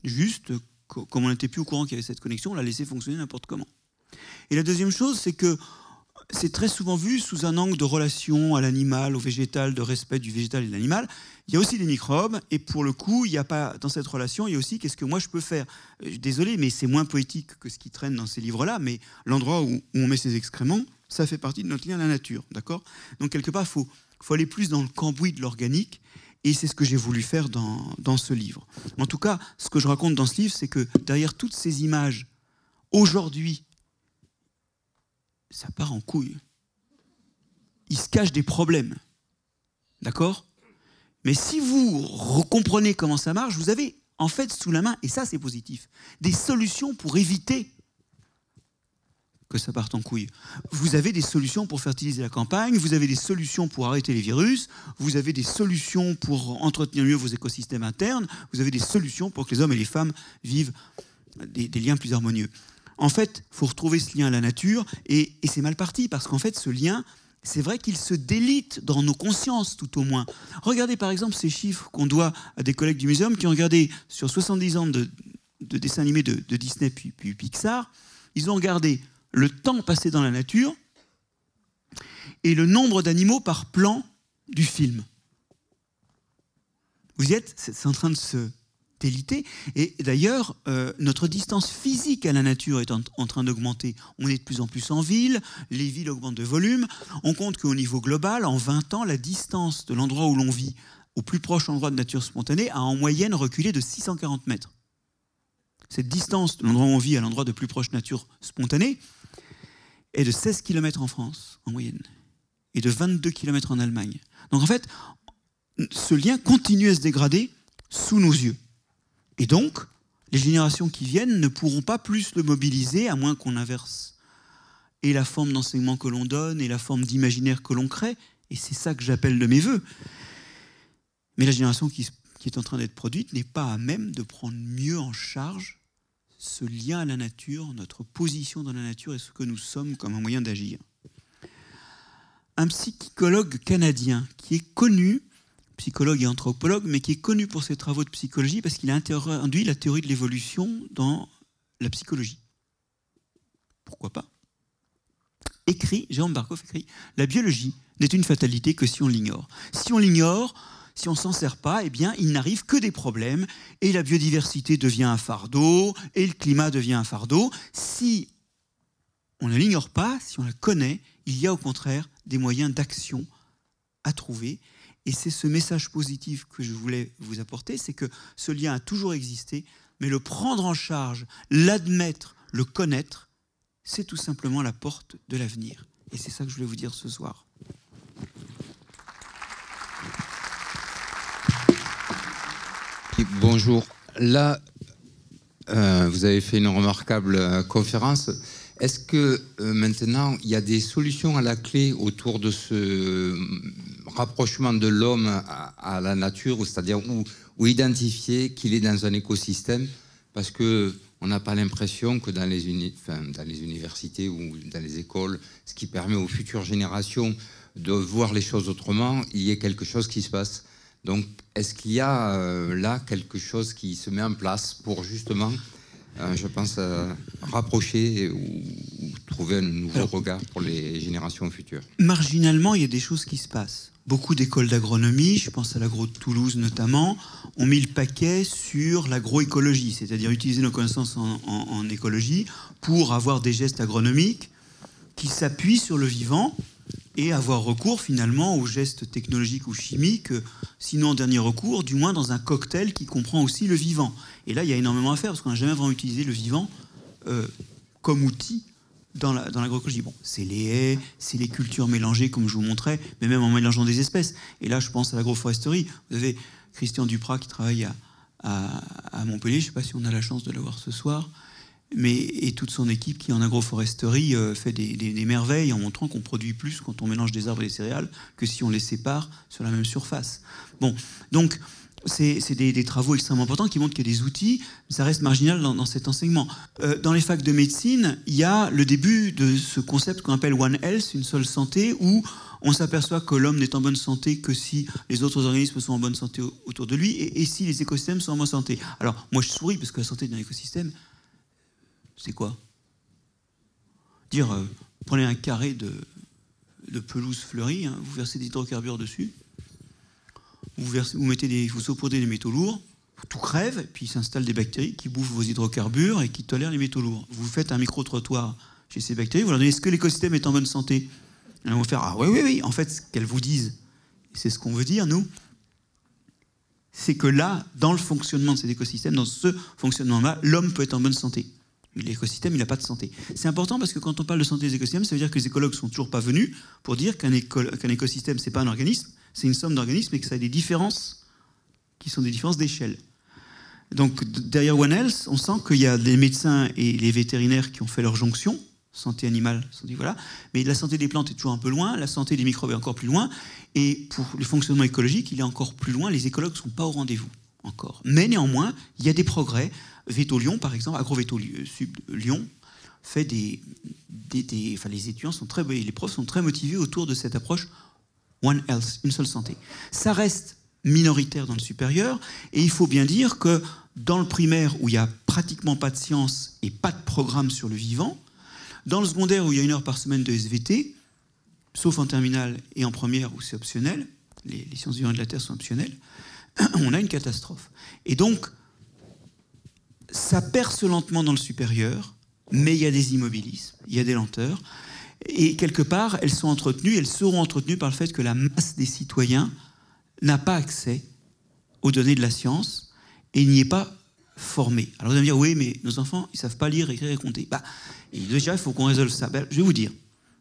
Juste, comme on n'était plus au courant qu'il y avait cette connexion, on l'a laissé fonctionner n'importe comment. Et la deuxième chose, c'est que c'est très souvent vu sous un angle de relation à l'animal, au végétal, de respect du végétal et de l'animal. Il y a aussi des microbes, et pour le coup, il n'y a pas, dans cette relation, il y a aussi qu'est-ce que moi je peux faire. Désolé, mais c'est moins poétique que ce qui traîne dans ces livres-là, mais l'endroit où on met ses excréments, ça fait partie de notre lien à la nature, d'accord ? Donc quelque part, il faut aller plus dans le cambouis de l'organique, et c'est ce que j'ai voulu faire dans ce livre. En tout cas, ce que je raconte dans ce livre, c'est que derrière toutes ces images, aujourd'hui, ça part en couille. Il se cache des problèmes. D'accord ? Mais si vous comprenez comment ça marche, vous avez en fait sous la main, et ça c'est positif, des solutions pour éviter que ça parte en couille. Vous avez des solutions pour fertiliser la campagne, vous avez des solutions pour arrêter les virus, vous avez des solutions pour entretenir mieux vos écosystèmes internes, vous avez des solutions pour que les hommes et les femmes vivent des liens plus harmonieux. En fait, il faut retrouver ce lien à la nature, et c'est mal parti, parce qu'en fait, ce lien, c'est vrai qu'il se délite dans nos consciences, tout au moins. Regardez par exemple ces chiffres qu'on doit à des collègues du muséum qui ont regardé sur 70 ans de dessins animés de Disney puis Pixar, ils ont regardé le temps passé dans la nature et le nombre d'animaux par plan du film. Vous y êtes ? C'est en train de se déliter. Et d'ailleurs, notre distance physique à la nature est en train d'augmenter. On est de plus en plus en ville, les villes augmentent de volume. On compte qu'au niveau global, en 20 ans, la distance de l'endroit où l'on vit au plus proche endroit de nature spontanée a en moyenne reculé de 640 mètres. Cette distance de l'endroit où on vit à l'endroit de plus proche nature spontanée est de 16 km en France, en moyenne, et de 22 km en Allemagne. Donc en fait, ce lien continue à se dégrader sous nos yeux. Et donc, les générations qui viennent ne pourront pas plus le mobiliser, à moins qu'on inverse et la forme d'enseignement que l'on donne et la forme d'imaginaire que l'on crée, et c'est ça que j'appelle de mes vœux. Mais la génération qui est en train d'être produite n'est pas à même de prendre mieux en charge ce lien à la nature, notre position dans la nature et ce que nous sommes comme un moyen d'agir. Un psychologue canadien qui est connu, psychologue et anthropologue, mais qui est connu pour ses travaux de psychologie parce qu'il a introduit la théorie de l'évolution dans la psychologie. Pourquoi pas ? Jérôme Barkoff écrit « La biologie n'est une fatalité que si on l'ignore. Si on l'ignore, si on ne s'en sert pas, eh bien, il n'arrive que des problèmes et la biodiversité devient un fardeau et le climat devient un fardeau. Si on ne l'ignore pas, si on la connaît, il y a au contraire des moyens d'action à trouver. Et c'est ce message positif que je voulais vous apporter, c'est que ce lien a toujours existé, mais le prendre en charge, l'admettre, le connaître, c'est tout simplement la porte de l'avenir. Et c'est ça que je voulais vous dire ce soir. Bonjour. Là, vous avez fait une remarquable conférence. Est-ce que maintenant, il y a des solutions à la clé autour de ce rapprochement de l'homme à la nature, c'est-à-dire où identifier qu'il est dans un écosystème, parce qu'on n'a pas l'impression que dans les universités ou dans les écoles, ce qui permet aux futures générations de voir les choses autrement, il y ait quelque chose qui se passe. Donc, est-ce qu'il y a là quelque chose qui se met en place pour justement je pense, rapprocher ou trouver un nouveau regard pour les générations futures? Marginalement, il y a des choses qui se passent. Beaucoup d'écoles d'agronomie, je pense à l'agro de Toulouse notamment, ont mis le paquet sur l'agroécologie, c'est-à-dire utiliser nos connaissances en écologie pour avoir des gestes agronomiques qui s'appuient sur le vivant et avoir recours finalement aux gestes technologiques ou chimiques, sinon en dernier recours, du moins dans un cocktail qui comprend aussi le vivant. Et là, il y a énormément à faire parce qu'on n'a jamais vraiment utilisé le vivant comme outil dans l'agroécologie. Bon, c'est les haies, c'est les cultures mélangées, comme je vous montrais, mais même en mélangeant des espèces. Et là, je pense à l'agroforesterie. Vous avez Christian Duprat qui travaille à Montpellier. Je ne sais pas si on a la chance de le voir ce soir. Et toute son équipe qui, en agroforesterie, fait des merveilles en montrant qu'on produit plus quand on mélange des arbres et des céréales que si on les sépare sur la même surface. Bon, donc, c'est des travaux extrêmement importants qui montrent qu'il y a des outils, mais ça reste marginal dans cet enseignement. Dans les facs de médecine, il y a le début de ce concept qu'on appelle One Health, une seule santé, où on s'aperçoit que l'homme n'est en bonne santé que si les autres organismes sont en bonne santé autour de lui et si les écosystèmes sont en bonne santé. Alors, moi je souris parce que la santé d'un écosystème, c'est quoi? Dire, prenez un carré de pelouse fleurie, hein, vous versez des hydrocarbures dessus, vous saupoudrez des métaux lourds, tout crève, et puis il s'installe des bactéries qui bouffent vos hydrocarbures et qui tolèrent les métaux lourds. Vous faites un micro-trottoir chez ces bactéries, vous leur demandez est-ce que l'écosystème est en bonne santé? Elles vont faire ah oui. En fait, ce qu'elles vous disent, c'est ce qu'on veut dire, nous, c'est que là, dans le fonctionnement de cet écosystème, dans ce fonctionnement-là, l'homme peut être en bonne santé. Mais l'écosystème, il n'a pas de santé. C'est important parce que quand on parle de santé des écosystèmes, ça veut dire que les écologues ne sont toujours pas venus pour dire qu'un écosystème, ce n'est pas un organisme, c'est une somme d'organismes et que ça a des différences qui sont des différences d'échelle. Donc derrière One Health, on sent qu'il y a des médecins et les vétérinaires qui ont fait leur jonction, santé animale, santé, voilà. Mais la santé des plantes est toujours un peu loin, la santé des microbes est encore plus loin, et pour le fonctionnement écologique, il est encore plus loin, les écologues ne sont pas au rendez-vous encore. Mais néanmoins, il y a des progrès. Véto-Lyon, par exemple, AgroVéto Lyon, fait les étudiants sont les profs sont très motivés autour de cette approche One Health, une seule santé. Ça reste minoritaire dans le supérieur, et il faut bien dire que dans le primaire, où il n'y a pratiquement pas de sciences et pas de programme sur le vivant, dans le secondaire, où il y a 1 heure par semaine de SVT, sauf en terminale et en première, où c'est optionnel, les sciences vivantes de la Terre sont optionnelles, on a une catastrophe. Et donc, ça perce lentement dans le supérieur, mais il y a des immobilismes, il y a des lenteurs, et quelque part, elles seront entretenues par le fait que la masse des citoyens n'a pas accès aux données de la science et n'y est pas formé. Alors vous allez me dire, oui, mais nos enfants, ils ne savent pas lire, écrire et compter. Et déjà, il faut qu'on résolve ça. Je vais vous dire,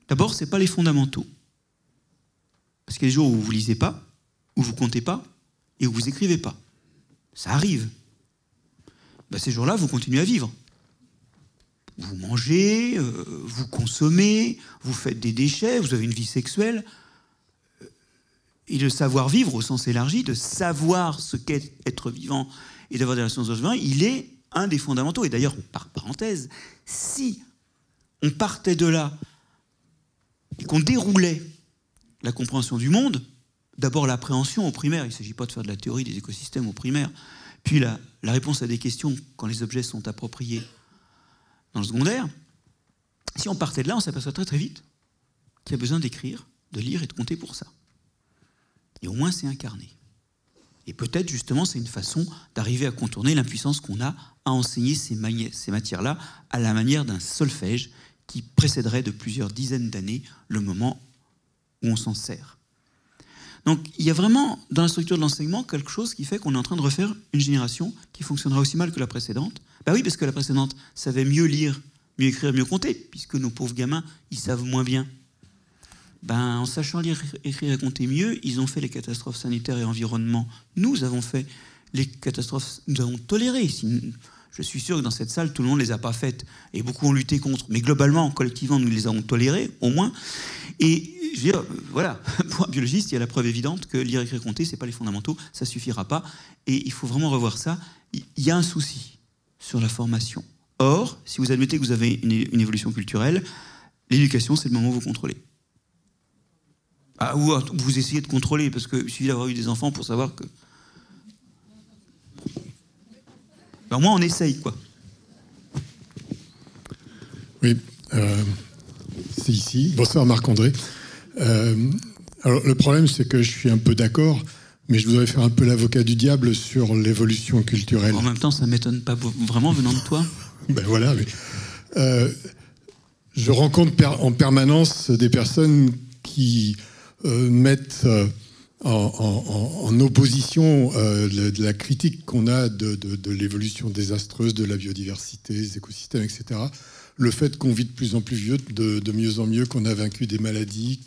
d'abord, ce n'est pas les fondamentaux. Parce qu'il y a des jours où vous ne lisez pas, où vous ne comptez pas, et où vous n'écrivez pas. Ça arrive. Ces jours-là, vous continuez à vivre. Vous mangez, vous consommez, vous faites des déchets, vous avez une vie sexuelle. Et le savoir-vivre, au sens élargi, de savoir ce qu'est être vivant et d'avoir des relations vivants, il est un des fondamentaux. Et d'ailleurs, par parenthèse, si on partait de là et qu'on déroulait la compréhension du monde, d'abord l'appréhension au primaire, il ne s'agit pas de faire de la théorie des écosystèmes au primaire, puis la réponse à des questions quand les objets sont appropriés dans le secondaire, si on partait de là, on s'aperçoit très très vite qu'il y a besoin d'écrire, de lire et de compter pour ça. Et au moins c'est incarné. Et peut-être justement c'est une façon d'arriver à contourner l'impuissance qu'on a à enseigner ces matières-là à la manière d'un solfège qui précéderait de plusieurs dizaines d'années le moment où on s'en sert. Donc il y a vraiment dans la structure de l'enseignement quelque chose qui fait qu'on est en train de refaire une génération qui fonctionnera aussi mal que la précédente. Oui, parce que la précédente savait mieux lire, mieux écrire, mieux compter, puisque nos pauvres gamins, ils savent moins bien. En sachant lire, écrire et compter mieux, ils ont fait les catastrophes sanitaires et environnement. Nous avons fait les catastrophes, nous avons toléré. Je suis sûr que dans cette salle, tout le monde ne les a pas faites, et beaucoup ont lutté contre. Mais globalement, collectivement, nous les avons tolérées, au moins. Et je veux dire, voilà, pour un biologiste, il y a la preuve évidente que lire, écrire, compter, ce n'est pas les fondamentaux, ça ne suffira pas. Et il faut vraiment revoir ça. Il y a un souci sur la formation. Or, si vous admettez que vous avez une évolution culturelle, l'éducation, c'est le moment où vous contrôlez. Ou vous essayez de contrôler, parce qu'il suffit d'avoir eu des enfants pour savoir que... Au moins, on essaye, quoi. Oui, c'est ici. Bonsoir Marc-André. Alors le problème, c'est que je suis un peu d'accord, mais je voudrais faire un peu l'avocat du diable sur l'évolution culturelle. En même temps, ça ne m'étonne pas vraiment venant de toi. Ben voilà, mais, je rencontre en permanence des personnes qui mettent en opposition de la critique qu'on a de l'évolution désastreuse de la biodiversité, des écosystèmes, etc. Le fait qu'on vit de plus en plus vieux, de mieux en mieux, qu'on a vaincu des maladies,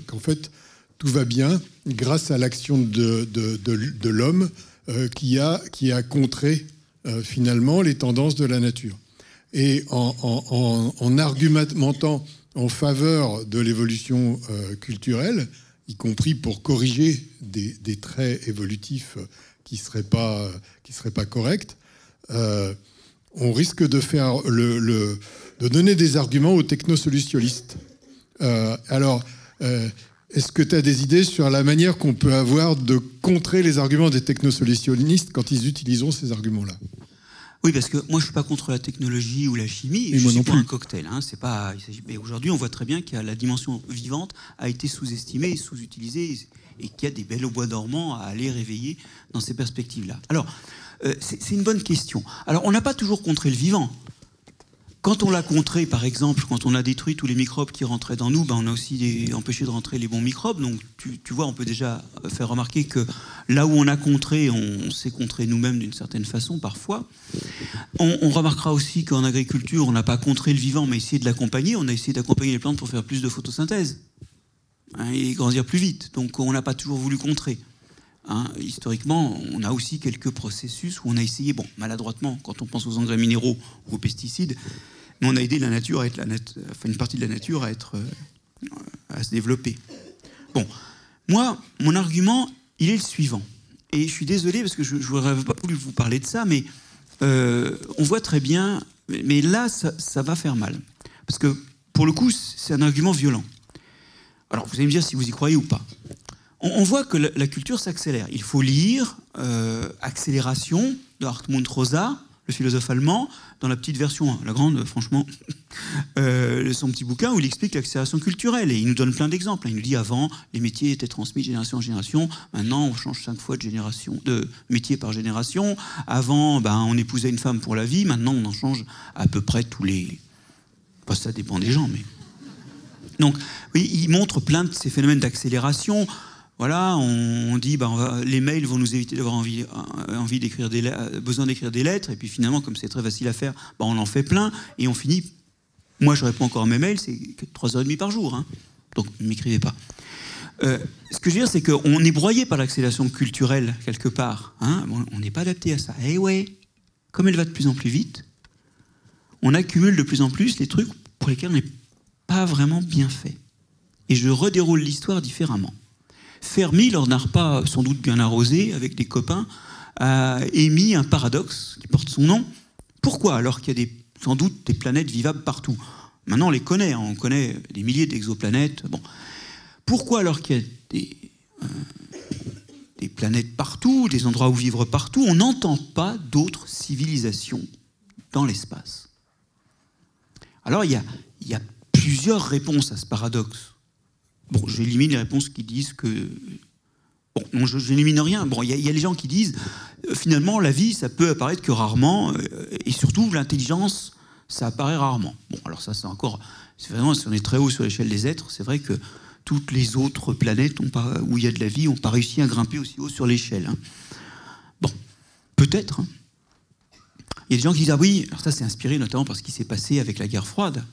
qu'en fait tout va bien grâce à l'action de l'homme qui a contré finalement les tendances de la nature. Et en argumentant en faveur de l'évolution culturelle, y compris pour corriger des traits évolutifs qui seraient pas corrects, on risque de faire de donner des arguments aux technosolutionnistes. Alors, est-ce que tu as des idées sur la manière qu'on peut avoir de contrer les arguments des technosolutionnistes quand ils utiliseront ces arguments-là? Oui, parce que moi, je ne suis pas contre la technologie ou la chimie. Et je ne suis pas un cocktail. Hein, c'est pas, mais aujourd'hui, on voit très bien que la dimension vivante a été sous-estimée et sous-utilisée et qu'il y a des belles au bois dormant à aller réveiller dans ces perspectives-là. Alors, c'est une bonne question. Alors, on n'a pas toujours contré le vivant. Quand on l'a contré, par exemple, quand on a détruit tous les microbes qui rentraient dans nous, ben on a aussi empêché de rentrer les bons microbes. Donc, tu vois, on peut déjà faire remarquer que là où on a contré, on s'est contré nous-mêmes d'une certaine façon, parfois. On remarquera aussi qu'en agriculture, on n'a pas contré le vivant, mais essayé de l'accompagner. On a essayé d'accompagner les plantes pour faire plus de photosynthèse et grandir plus vite. Donc, on n'a pas toujours voulu contrer. Historiquement, on a aussi quelques processus où on a essayé, bon, maladroitement, quand on pense aux engrais minéraux ou aux pesticides, mais on a aidé la nature à être une partie de la nature à se développer. Bon, moi, mon argument, il est le suivant. Et je suis désolé parce que je n'aurais pas voulu vous parler de ça, mais on voit très bien, mais là, ça va faire mal. Parce que, pour le coup, c'est un argument violent. Alors, vous allez me dire si vous y croyez ou pas. On voit que la culture s'accélère. Il faut lire Accélération de Hartmut Rosa, le philosophe allemand, dans la petite version, la grande, franchement, son petit bouquin où il explique l'accélération culturelle. Et il nous donne plein d'exemples. Il nous dit avant, les métiers étaient transmis de génération en génération. Maintenant, on change 5 fois de métier par génération. Avant, on épousait une femme pour la vie. Maintenant, on en change à peu près tous les... Enfin, ça dépend des gens, mais... Donc, oui, il montre plein de ces phénomènes d'accélération. Voilà, on dit les mails vont nous éviter d'avoir envie d'écrire besoin d'écrire des lettres, et puis finalement, comme c'est très facile à faire, on en fait plein, et on finit. Moi, je réponds encore à mes mails, c'est 3h30 par jour, hein, donc ne m'écrivez pas. Ce que je veux dire, c'est qu'on est broyé par l'accélération culturelle quelque part. Hein, on n'est pas adapté à ça. Et ouais, comme elle va de plus en plus vite, on accumule de plus en plus les trucs pour lesquels on n'est pas vraiment bien fait. Et je redéroule l'histoire différemment. Fermi, lors d'un repas sans doute bien arrosé avec des copains, a émis un paradoxe qui porte son nom. Pourquoi, alors qu'il y a sans doute des planètes vivables partout? Maintenant, on les connaît, on connaît des milliers d'exoplanètes. Bon. Pourquoi, alors qu'il y a des planètes partout, des endroits où vivre partout, on n'entend pas d'autres civilisations dans l'espace? Alors, il y a plusieurs réponses à ce paradoxe. Bon, j'élimine les réponses qui disent que... Bon, non, je n'élimine rien. Bon, il y a les gens qui disent, finalement, la vie, ça peut apparaître que rarement, et surtout, l'intelligence, ça apparaît rarement. Bon, alors ça, c'est encore... C'est vraiment, si on est très haut sur l'échelle des êtres, c'est vrai que toutes les autres planètes où il y a de la vie n'ont pas réussi à grimper aussi haut sur l'échelle. Hein. Bon, peut-être. Hein. Il y a des gens qui disent, ah oui, alors ça, c'est inspiré notamment par ce qui s'est passé avec la guerre froide.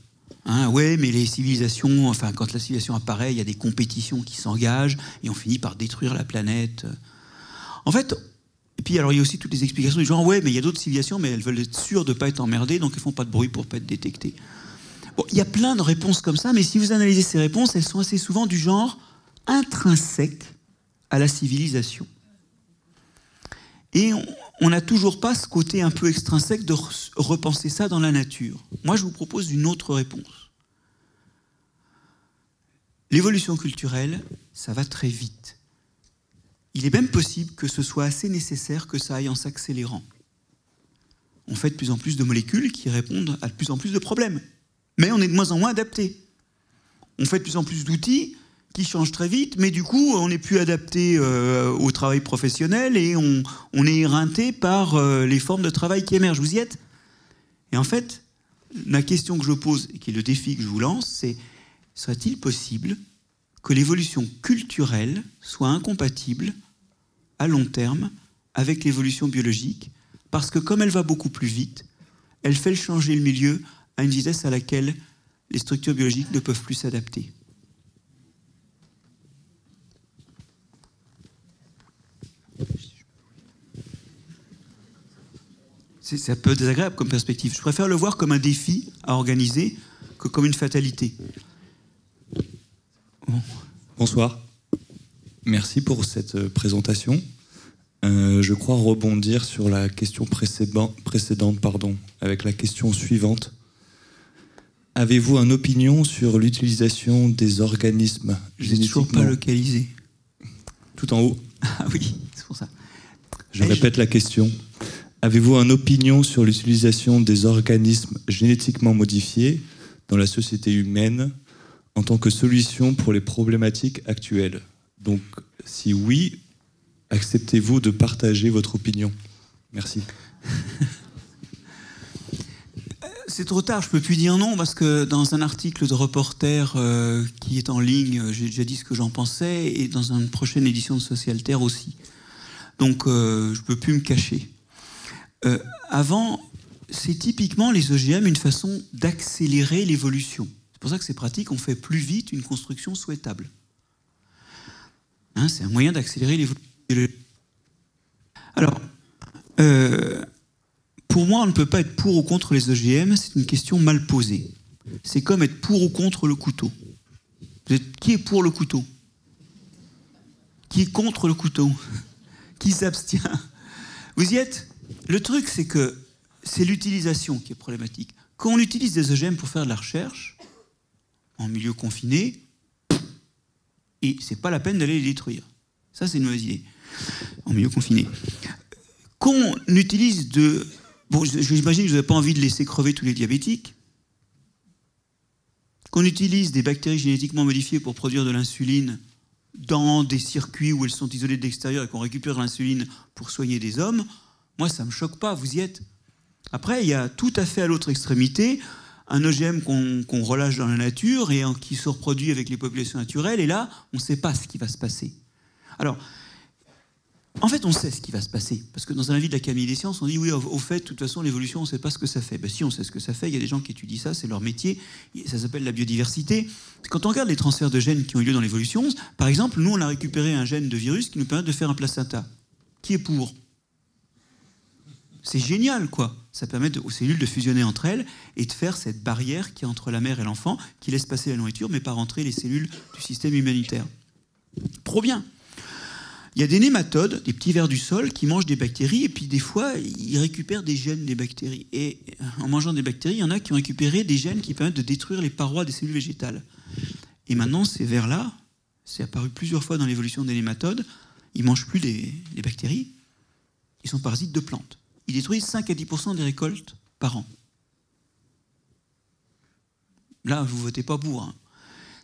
Ouais, mais les civilisations, quand la civilisation apparaît, il y a des compétitions qui s'engagent et on finit par détruire la planète. En fait, et puis alors il y a aussi toutes les explications du genre, ouais, mais il y a d'autres civilisations, mais elles veulent être sûres de ne pas être emmerdées, donc elles ne font pas de bruit pour ne pas être détectées. Bon, il y a plein de réponses comme ça, mais si vous analysez ces réponses, elles sont assez souvent du genre intrinsèques à la civilisation. Et on n'a toujours pas ce côté un peu extrinsèque de repenser ça dans la nature. Moi, je vous propose une autre réponse. L'évolution culturelle, ça va très vite. Il est même possible que ce soit assez nécessaire que ça aille en s'accélérant. On fait de plus en plus de molécules qui répondent à de plus en plus de problèmes. Mais on est de moins en moins adapté. On fait de plus en plus d'outils qui changent très vite, mais du coup, on n'est plus adapté au travail professionnel et on est éreinté par les formes de travail qui émergent. Vous y êtes ? Et en fait, la question que je pose, et qui est le défi que je vous lance, c'est: serait-il possible que l'évolution culturelle soit incompatible à long terme avec l'évolution biologique, parce que comme elle va beaucoup plus vite, elle fait changer le milieu à une vitesse à laquelle les structures biologiques ne peuvent plus s'adapter. C'est un peu désagréable comme perspective. Je préfère le voir comme un défi à organiser que comme une fatalité. Bon. Bonsoir. Merci pour cette présentation. Je crois rebondir sur la question précédente, avec la question suivante. Avez-vous une opinion sur l'utilisation des organismes génétiquement... toujours pas localisé. Tout en haut. Ah oui, c'est pour ça. Je répète la question. Avez-vous une opinion sur l'utilisation des organismes génétiquement modifiés dans la société humaine en tant que solution pour les problématiques actuelles? Donc, si oui, acceptez-vous de partager votre opinion? Merci. C'est trop tard, je ne peux plus dire non, parce que dans un article de Reporter qui est en ligne, j'ai déjà dit ce que j'en pensais, et dans une prochaine édition de Socialterre aussi. Donc, je ne peux plus me cacher. Avant, c'est typiquement les OGM une façon d'accélérer l'évolution. C'est pour ça que c'est pratique, on fait plus vite une construction souhaitable. Hein, c'est un moyen d'accélérer l'évolution. Alors, pour moi, on ne peut pas être pour ou contre les OGM, c'est une question mal posée. C'est comme être pour ou contre le couteau. Qui est pour le couteau? Qui est contre le couteau? Qui s'abstient? Vous y êtes? Le truc, c'est que c'est l'utilisation qui est problématique. Quand on utilise des OGM pour faire de la recherche, en milieu confiné, et c'est pas la peine d'aller les détruire. Ça, c'est une mauvaise idée. En milieu confiné. Qu'on utilise de... Bon, j'imagine que vous n'avez pas envie de laisser crever tous les diabétiques. Qu'on utilise des bactéries génétiquement modifiées pour produire de l'insuline dans des circuits où elles sont isolées de l'extérieur et qu'on récupère l'insuline pour soigner des hommes, moi, ça ne me choque pas, vous y êtes. Après, il y a tout à fait à l'autre extrémité un OGM qu'on relâche dans la nature et qui se reproduit avec les populations naturelles, et là, on ne sait pas ce qui va se passer. Alors, en fait, on sait ce qui va se passer, parce que dans un avis de l'Académie des sciences, on dit oui, au fait, de toute façon, l'évolution, on ne sait pas ce que ça fait. Ben si, on sait ce que ça fait, il y a des gens qui étudient ça, c'est leur métier, ça s'appelle la biodiversité. Quand on regarde les transferts de gènes qui ont eu lieu dans l'évolution, par exemple, nous, on a récupéré un gène de virus qui nous permet de faire un placenta. Qui est pour ? C'est génial, quoi. Ça permet aux cellules de fusionner entre elles et de faire cette barrière qui est entre la mère et l'enfant, qui laisse passer la nourriture, mais pas rentrer les cellules du système immunitaire. Trop bien. Il y a des nématodes, des petits vers du sol, qui mangent des bactéries, et puis des fois, ils récupèrent des gènes des bactéries. Et en mangeant des bactéries, il y en a qui ont récupéré des gènes qui permettent de détruire les parois des cellules végétales. Et maintenant, ces vers-là, c'est apparu plusieurs fois dans l'évolution des nématodes, ils ne mangent plus les bactéries, ils sont parasites de plantes. Ils détruisent 5 à 10% des récoltes par an. Là, vous ne votez pas pour. Hein.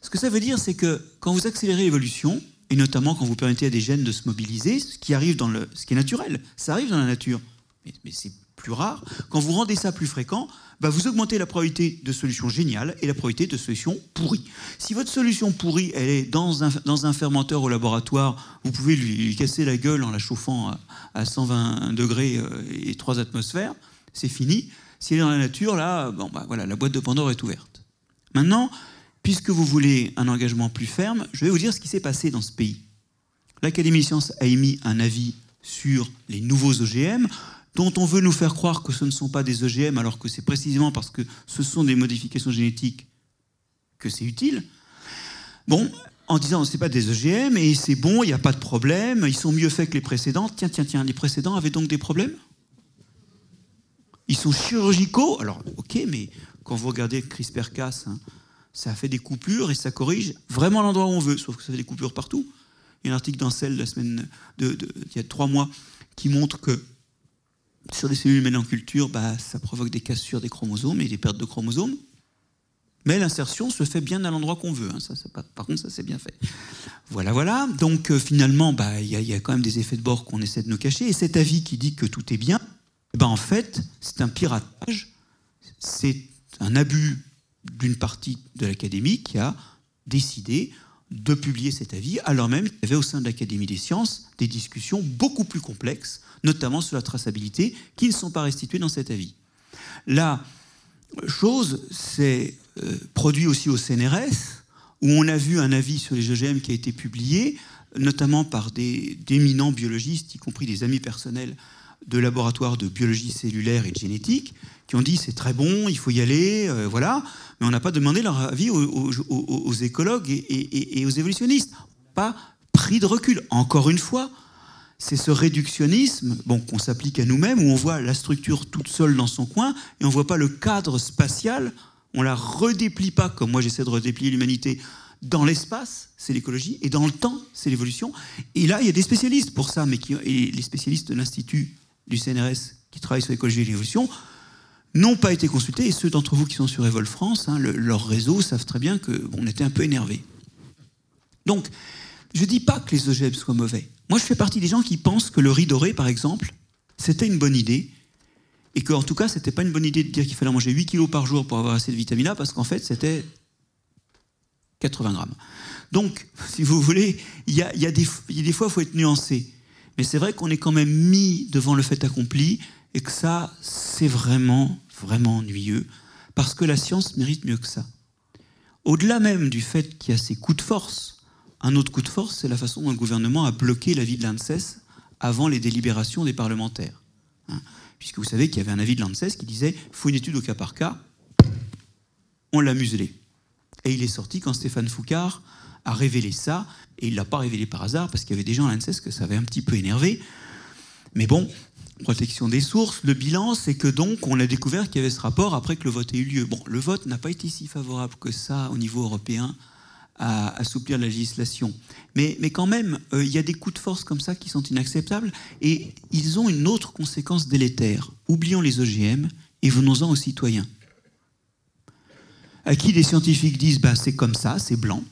Ce que ça veut dire, c'est que quand vous accélérez l'évolution, et notamment quand vous permettez à des gènes de se mobiliser, ce qui est naturel, ça arrive dans la nature, mais c'est plus rare, quand vous rendez ça plus fréquent, bah vous augmentez la probabilité de solutions géniales et la probabilité de solutions pourries. Si votre solution pourrie, elle est dans un fermenteur au laboratoire, vous pouvez lui casser la gueule en la chauffant à 120 degrés et 3 atmosphères, c'est fini. Si elle est dans la nature, là, bon, bah, voilà, la boîte de Pandore est ouverte. Maintenant, puisque vous voulez un engagement plus ferme, je vais vous dire ce qui s'est passé dans ce pays. L'Académie des sciences a émis un avis sur les nouveaux OGM, dont on veut nous faire croire que ce ne sont pas des OGM, alors que c'est précisément parce que ce sont des modifications génétiques que c'est utile. Bon, en disant c'est pas des OGM, et c'est bon, il n'y a pas de problème, ils sont mieux faits que les précédents. Tiens, les précédents avaient donc des problèmes? Ils sont chirurgicaux, alors ok, mais quand vous regardez CRISPR-Cas, hein, ça fait des coupures et ça corrige vraiment l'endroit où on veut, sauf que ça fait des coupures partout. Il y a un article dans Cell il y a 3 mois qui montre que sur des cellules humaines en culture, bah, ça provoque des cassures des chromosomes et des pertes de chromosomes. Mais l'insertion se fait bien à l'endroit qu'on veut. Hein. Par contre, ça, c'est bien fait. Voilà. Donc, finalement, il y a quand même des effets de bord qu'on essaie de nous cacher. Et cet avis qui dit que tout est bien, en fait, c'est un piratage. C'est un abus d'une partie de l'Académie qui a décidé de publier cet avis, alors même qu'il y avait au sein de l'Académie des sciences des discussions beaucoup plus complexes, notamment sur la traçabilité, qui ne sont pas restituées dans cet avis. La chose s'est produit aussi au CNRS, où on a vu un avis sur les OGM qui a été publié, notamment par d'éminents biologistes, y compris des amis personnels de laboratoires de biologie cellulaire et de génétique, qui ont dit c'est très bon, il faut y aller, voilà, mais on n'a pas demandé leur avis aux écologues et aux évolutionnistes. On n'a pas pris de recul. Encore une fois, c'est ce réductionnisme qu'on s'applique à nous-mêmes, où on voit la structure toute seule dans son coin, et on ne voit pas le cadre spatial, on ne la redéplie pas, comme moi j'essaie de redéplier l'humanité, dans l'espace, c'est l'écologie, et dans le temps, c'est l'évolution. Et là, il y a des spécialistes pour ça, et les spécialistes de l'Institut du CNRS qui travaillent sur l'écologie et l'évolution n'ont pas été consultés, et ceux d'entre vous qui sont sur Evol France, leur réseau, savent très bien qu'on était un peu énervés. Donc, je ne dis pas que les OGM soient mauvais. Moi, je fais partie des gens qui pensent que le riz doré, par exemple, c'était une bonne idée, et qu'en tout cas, c'était pas une bonne idée de dire qu'il fallait manger 8 kilos par jour pour avoir assez de vitamine A, parce qu'en fait, c'était 80 grammes. Donc, si vous voulez, il y a des fois, il faut être nuancé. Mais c'est vrai qu'on est quand même mis devant le fait accompli, et que ça, c'est vraiment, vraiment ennuyeux, parce que la science mérite mieux que ça. Au-delà même du fait qu'il y a ces coups de force, un autre coup de force, c'est la façon dont le gouvernement a bloqué l'avis de l'ANSES avant les délibérations des parlementaires. Puisque vous savez qu'il y avait un avis de l'ANSES qui disait « faut une étude au cas par cas », on l'a muselé. Et il est sorti quand Stéphane Foucard a révélé ça, et il ne l'a pas révélé par hasard, parce qu'il y avait des gens à l'ANSES que ça avait un petit peu énervé. Mais bon, protection des sources, le bilan, c'est que donc on a découvert qu'il y avait ce rapport après que le vote ait eu lieu. Bon, le vote n'a pas été si favorable que ça au niveau européen à assouplir la législation. Mais quand même, il y a des coups de force comme ça qui sont inacceptables, et ils ont une autre conséquence délétère. Oublions les OGM et venons-en aux citoyens. À qui les scientifiques disent c'est comme ça, c'est blanc.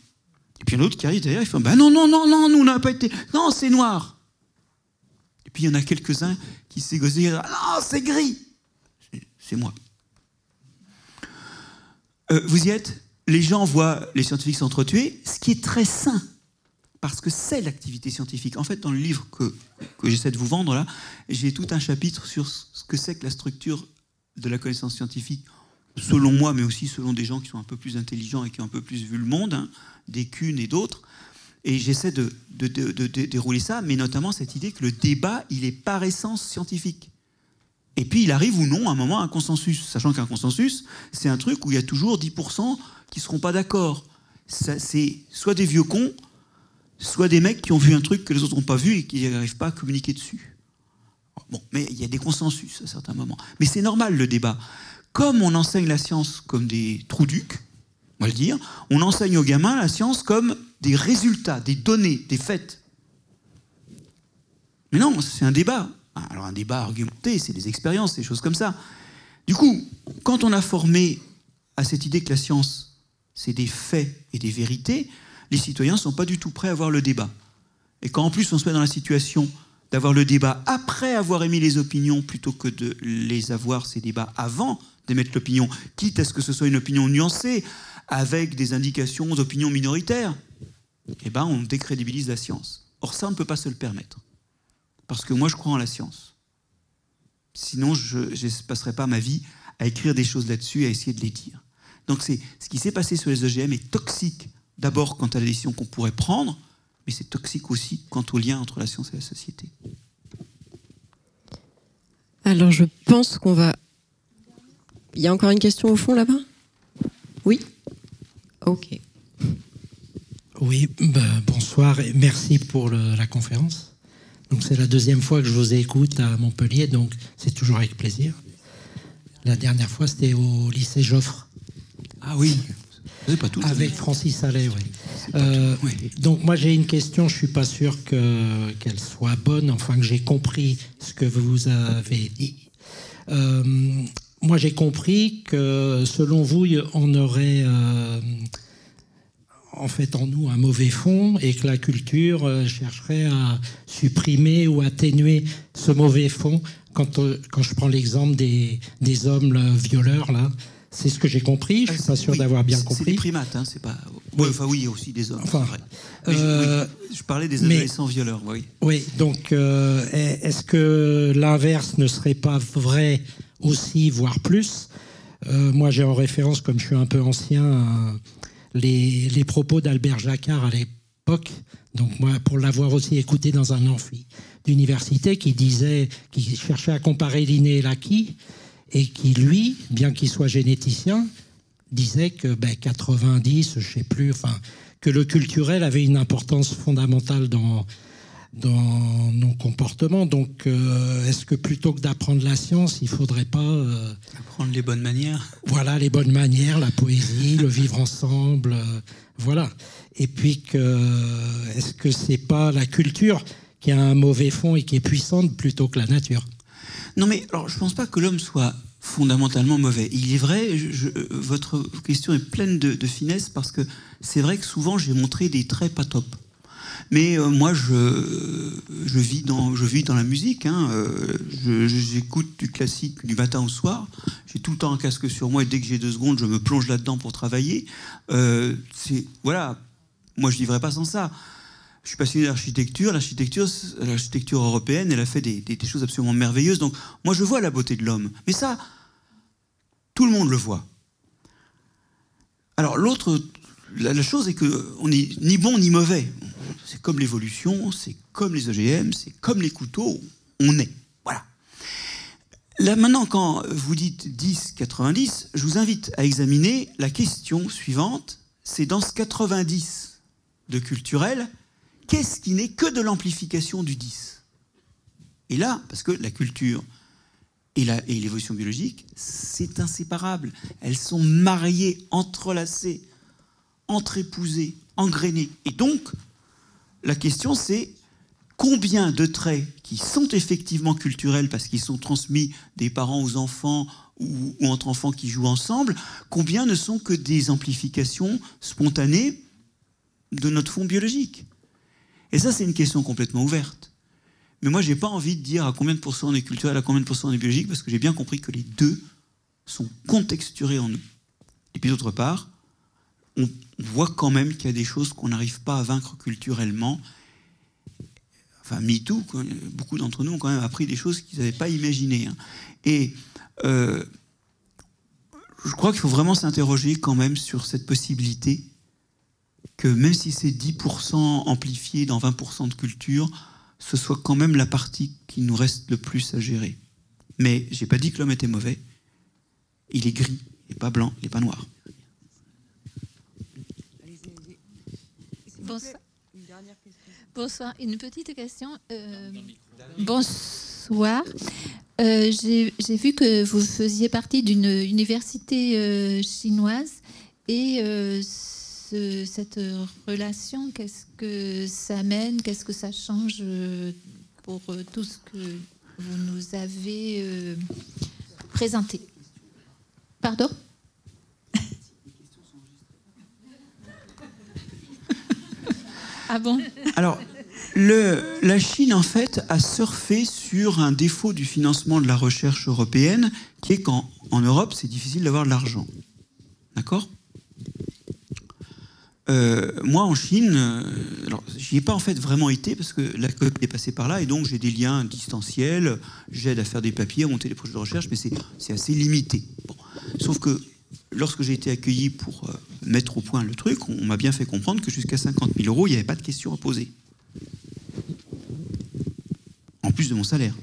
Et puis il y en a d'autres qui arrivent derrière, ils font non, nous on n'a pas été. Non, c'est noir. Et puis il y en a quelques-uns qui s'égosent et disent non, c'est gris. C'est moi. Vous y êtes? Les gens voient les scientifiques s'entretuer, ce qui est très sain, parce que c'est l'activité scientifique. En fait, dans le livre que j'essaie de vous vendre, là, j'ai tout un chapitre sur ce que c'est que la structure de la connaissance scientifique, selon moi, mais aussi selon des gens qui sont un peu plus intelligents et qui ont un peu plus vu le monde, des Kuhn et d'autres. Et j'essaie de dérouler ça, mais notamment cette idée que le débat, il est par essence scientifique. Et puis, il arrive ou non, à un moment, un consensus. Sachant qu'un consensus, c'est un truc où il y a toujours 10% qui ne seront pas d'accord. C'est soit des vieux cons, soit des mecs qui ont vu un truc que les autres n'ont pas vu et qui n'arrivent pas à communiquer dessus. Bon, mais il y a des consensus à certains moments. Mais c'est normal, le débat. Comme on enseigne la science comme des trous-ducs, on va le dire, on enseigne aux gamins la science comme des résultats, des données, des faits. Mais non, c'est un débat. Alors un débat argumenté, c'est des expériences, des choses comme ça. Du coup, quand on a formé à cette idée que la science, c'est des faits et des vérités, les citoyens ne sont pas du tout prêts à avoir le débat. Et quand en plus on se met dans la situation d'avoir le débat après avoir émis les opinions, plutôt que de les avoir, ces débats, avant d'émettre l'opinion, quitte à ce que ce soit une opinion nuancée, avec des indications d'opinion minoritaire, on décrédibilise la science. Or ça, on ne peut pas se le permettre. Parce que moi, je crois en la science. Sinon, je ne passerai pas ma vie à écrire des choses là-dessus et à essayer de les dire. Donc ce qui s'est passé sur les OGM est toxique, d'abord quant à la décision qu'on pourrait prendre, mais c'est toxique aussi quant au lien entre la science et la société. Alors, je pense qu'on va... Il y a encore une question au fond, là-bas? Oui? Ok. Oui, bonsoir et merci pour la conférence. Donc c'est la deuxième fois que je vous écoute à Montpellier, donc c'est toujours avec plaisir. La dernière fois, c'était au lycée Joffre. Ah oui, c'est pas tout. Avec Francis Allais, oui. Donc moi j'ai une question, je suis pas sûr qu'elle soit bonne, enfin que j'ai compris ce que vous avez dit. Moi moi j'ai compris que selon vous, on aurait en fait en nous un mauvais fond et que la culture chercherait à supprimer ou atténuer ce mauvais fond. Quand je prends l'exemple des hommes violeurs, là, c'est ce que j'ai compris. Je ne suis pas sûr d'avoir bien compris. C'est des primates, hein, c'est pas... Oui. Enfin oui, il y a aussi des hommes, enfin, c'est vrai. Je parlais des adolescents violeurs, oui. Oui, donc est-ce que l'inverse ne serait pas vrai aussi, voire plus? Moi, j'ai en référence, comme je suis un peu ancien, les propos d'Albert Jacquard à l'époque. Donc moi, pour l'avoir aussi écouté dans un amphi d'université, qui cherchait à comparer l'inné et l'acquis, et qui, lui, bien qu'il soit généticien, disait que 90, je sais plus, enfin, que le culturel avait une importance fondamentale dans nos comportements. Donc, est-ce que plutôt que d'apprendre la science, il ne faudrait pas... apprendre les bonnes manières. Voilà, les bonnes manières, la poésie, le vivre ensemble, voilà. Et puis, est-ce que c'est pas la culture qui a un mauvais fond et qui est puissante plutôt que la nature? Non mais, alors, je ne pense pas que l'homme soit fondamentalement mauvais. Il est vrai, votre question est pleine de finesse, parce que c'est vrai que souvent j'ai montré des traits pas top. Mais moi, je vis dans la musique. Hein. J'écoute du classique du matin au soir. J'ai tout le temps un casque sur moi et dès que j'ai 2 secondes, je me plonge là-dedans pour travailler. Voilà. Moi, je ne vivrais pas sans ça. Je suis passionné d'architecture. L'architecture européenne, elle a fait des choses absolument merveilleuses. Donc, moi, je vois la beauté de l'homme. Mais ça, tout le monde le voit. Alors, la chose est qu'on n'est ni bon ni mauvais. C'est comme l'évolution, c'est comme les OGM, c'est comme les couteaux, on est. Voilà. Là, maintenant, quand vous dites 10-90, je vous invite à examiner la question suivante. C'est dans ce 90 de culturel, qu'est-ce qui n'est que de l'amplification du 10? Et là, parce que la culture et l'évolution biologique, c'est inséparable. Elles sont mariées, entrelacées, entreépousées, engrainées. Et donc, la question, c'est combien de traits qui sont effectivement culturels parce qu'ils sont transmis des parents aux enfants ou entre enfants qui jouent ensemble, combien ne sont que des amplifications spontanées de notre fond biologique? Et ça, c'est une question complètement ouverte. Mais moi, je n'ai pas envie de dire à combien de pourcents on est culturel, à combien de pourcents on est biologique, parce que j'ai bien compris que les deux sont contexturés en nous. Et puis d'autre part, on voit quand même qu'il y a des choses qu'on n'arrive pas à vaincre culturellement. Enfin, MeToo, beaucoup d'entre nous ont quand même appris des choses qu'ils n'avaient pas imaginées. Hein. Et je crois qu'il faut vraiment s'interroger quand même sur cette possibilité que même si c'est 10% amplifié dans 20% de culture, ce soit quand même la partie qui nous reste le plus à gérer. Mais j'ai pas dit que l'homme était mauvais. Il est gris, il n'est pas blanc, il n'est pas noir. Bonsoir. Bonsoir. Une petite question. Bonsoir. J'ai vu que vous faisiez partie d'une université chinoise et cette relation, qu'est-ce que ça amène, qu'est-ce que ça change pour tout ce que vous nous avez présenté? Pardon? Ah bon? Alors, la Chine, en fait, a surfé sur un défaut du financement de la recherche européenne, qui est qu'en Europe, c'est difficile d'avoir de l'argent. D'accord? Moi, en Chine, alors, j'y ai pas en fait vraiment été, parce que la COP est passée par là, et donc j'ai des liens distanciels, j'aide à faire des papiers, à monter des projets de recherche, mais c'est assez limité. Bon. Sauf que lorsque j'ai été accueilli pour mettre au point le truc, on m'a bien fait comprendre que jusqu'à 50 000 euros, il n'y avait pas de questions à poser. En plus de mon salaire.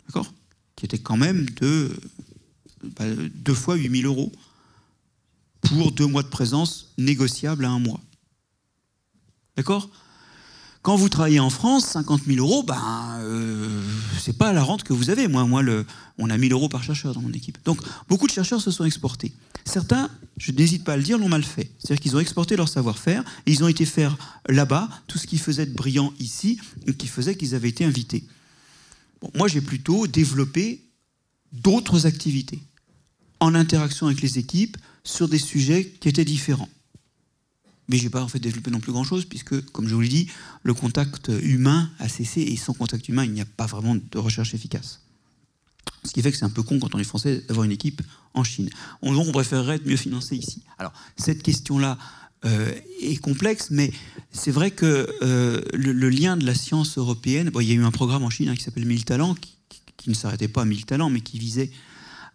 D'accord? Qui était quand même de 2 fois 8 000 euros pour 2 mois de présence négociable à 1 mois. D'accord? Quand vous travaillez en France, 50 000 euros, c'est pas la rente que vous avez. Moi, on a 1 000 euros par chercheur dans mon équipe. Donc, beaucoup de chercheurs se sont exportés. Certains, je n'hésite pas à le dire, l'ont mal fait. C'est-à-dire qu'ils ont exporté leur savoir-faire et ils ont été faire là-bas tout ce qui faisait de brillant ici et qui faisait qu'ils avaient été invités. Bon, moi, j'ai plutôt développé d'autres activités. en interaction avec les équipes sur des sujets qui étaient différents. Mais je n'ai pas en fait développé non plus grand-chose, puisque, comme je vous l'ai dit, le contact humain a cessé, et sans contact humain, il n'y a pas vraiment de recherche efficace. Ce qui fait que c'est un peu con, quand on est français, d'avoir une équipe en Chine. On préférerait être mieux financé ici. Alors, cette question-là est complexe, mais c'est vrai que le lien de la science européenne... Bon, il y a eu un programme en Chine qui s'appelle 1000 talents, qui ne s'arrêtait pas à 1000 talents, mais qui visait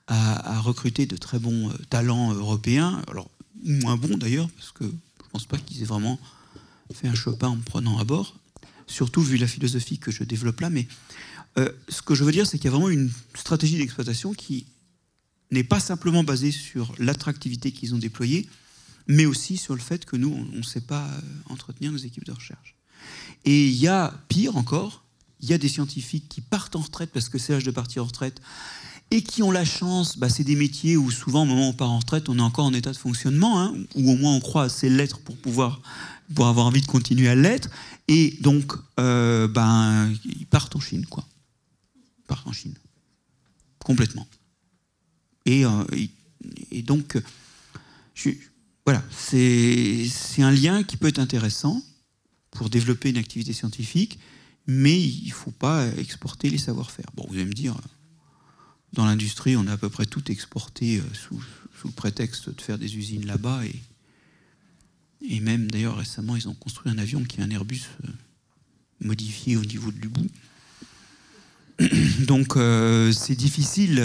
à recruter de très bons talents européens, alors moins bons d'ailleurs, parce que je ne pense pas qu'ils aient vraiment fait un Chopin en me prenant à bord, surtout vu la philosophie que je développe là, mais ce que je veux dire, c'est qu'il y a vraiment une stratégie d'exploitation qui n'est pas simplement basée sur l'attractivité qu'ils ont déployée, mais aussi sur le fait que nous, on ne sait pas entretenir nos équipes de recherche. Et il y a pire encore, il y a des scientifiques qui partent en retraite parce que c'est l'âge de partir en retraite, et qui ont la chance, c'est des métiers où souvent au moment où on part en retraite, on est encore en état de fonctionnement, ou au moins on croit assez l'être pour avoir envie de continuer à l'être, et donc ils partent en Chine, quoi. Ils partent en Chine. Complètement. Et donc, voilà, c'est un lien qui peut être intéressant pour développer une activité scientifique, mais il ne faut pas exporter les savoir-faire. Bon, vous allez me dire, dans l'industrie, on a à peu près tout exporté sous le prétexte de faire des usines là-bas. Et même, d'ailleurs, récemment, ils ont construit un avion qui est un Airbus modifié au niveau du bout. Donc, c'est difficile.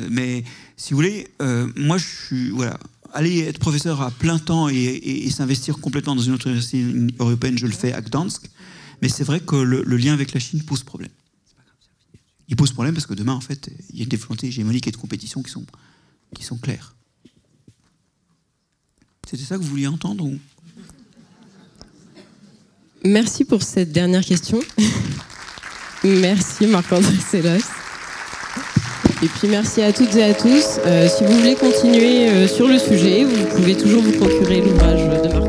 Mais si vous voulez, moi, je suis... Voilà, aller être professeur à plein temps et s'investir complètement dans une autre université européenne, je le fais à Gdansk. Mais c'est vrai que le lien avec la Chine pose problème. Il pose problème parce que demain, en fait, il y a des volontés hégémoniques et de compétition qui sont claires. C'était ça que vous vouliez entendre ou... Merci pour cette dernière question. Merci Marc-André Sellos. Et puis merci à toutes et à tous. Si vous voulez continuer sur le sujet, vous pouvez toujours vous procurer l'ouvrage de Marc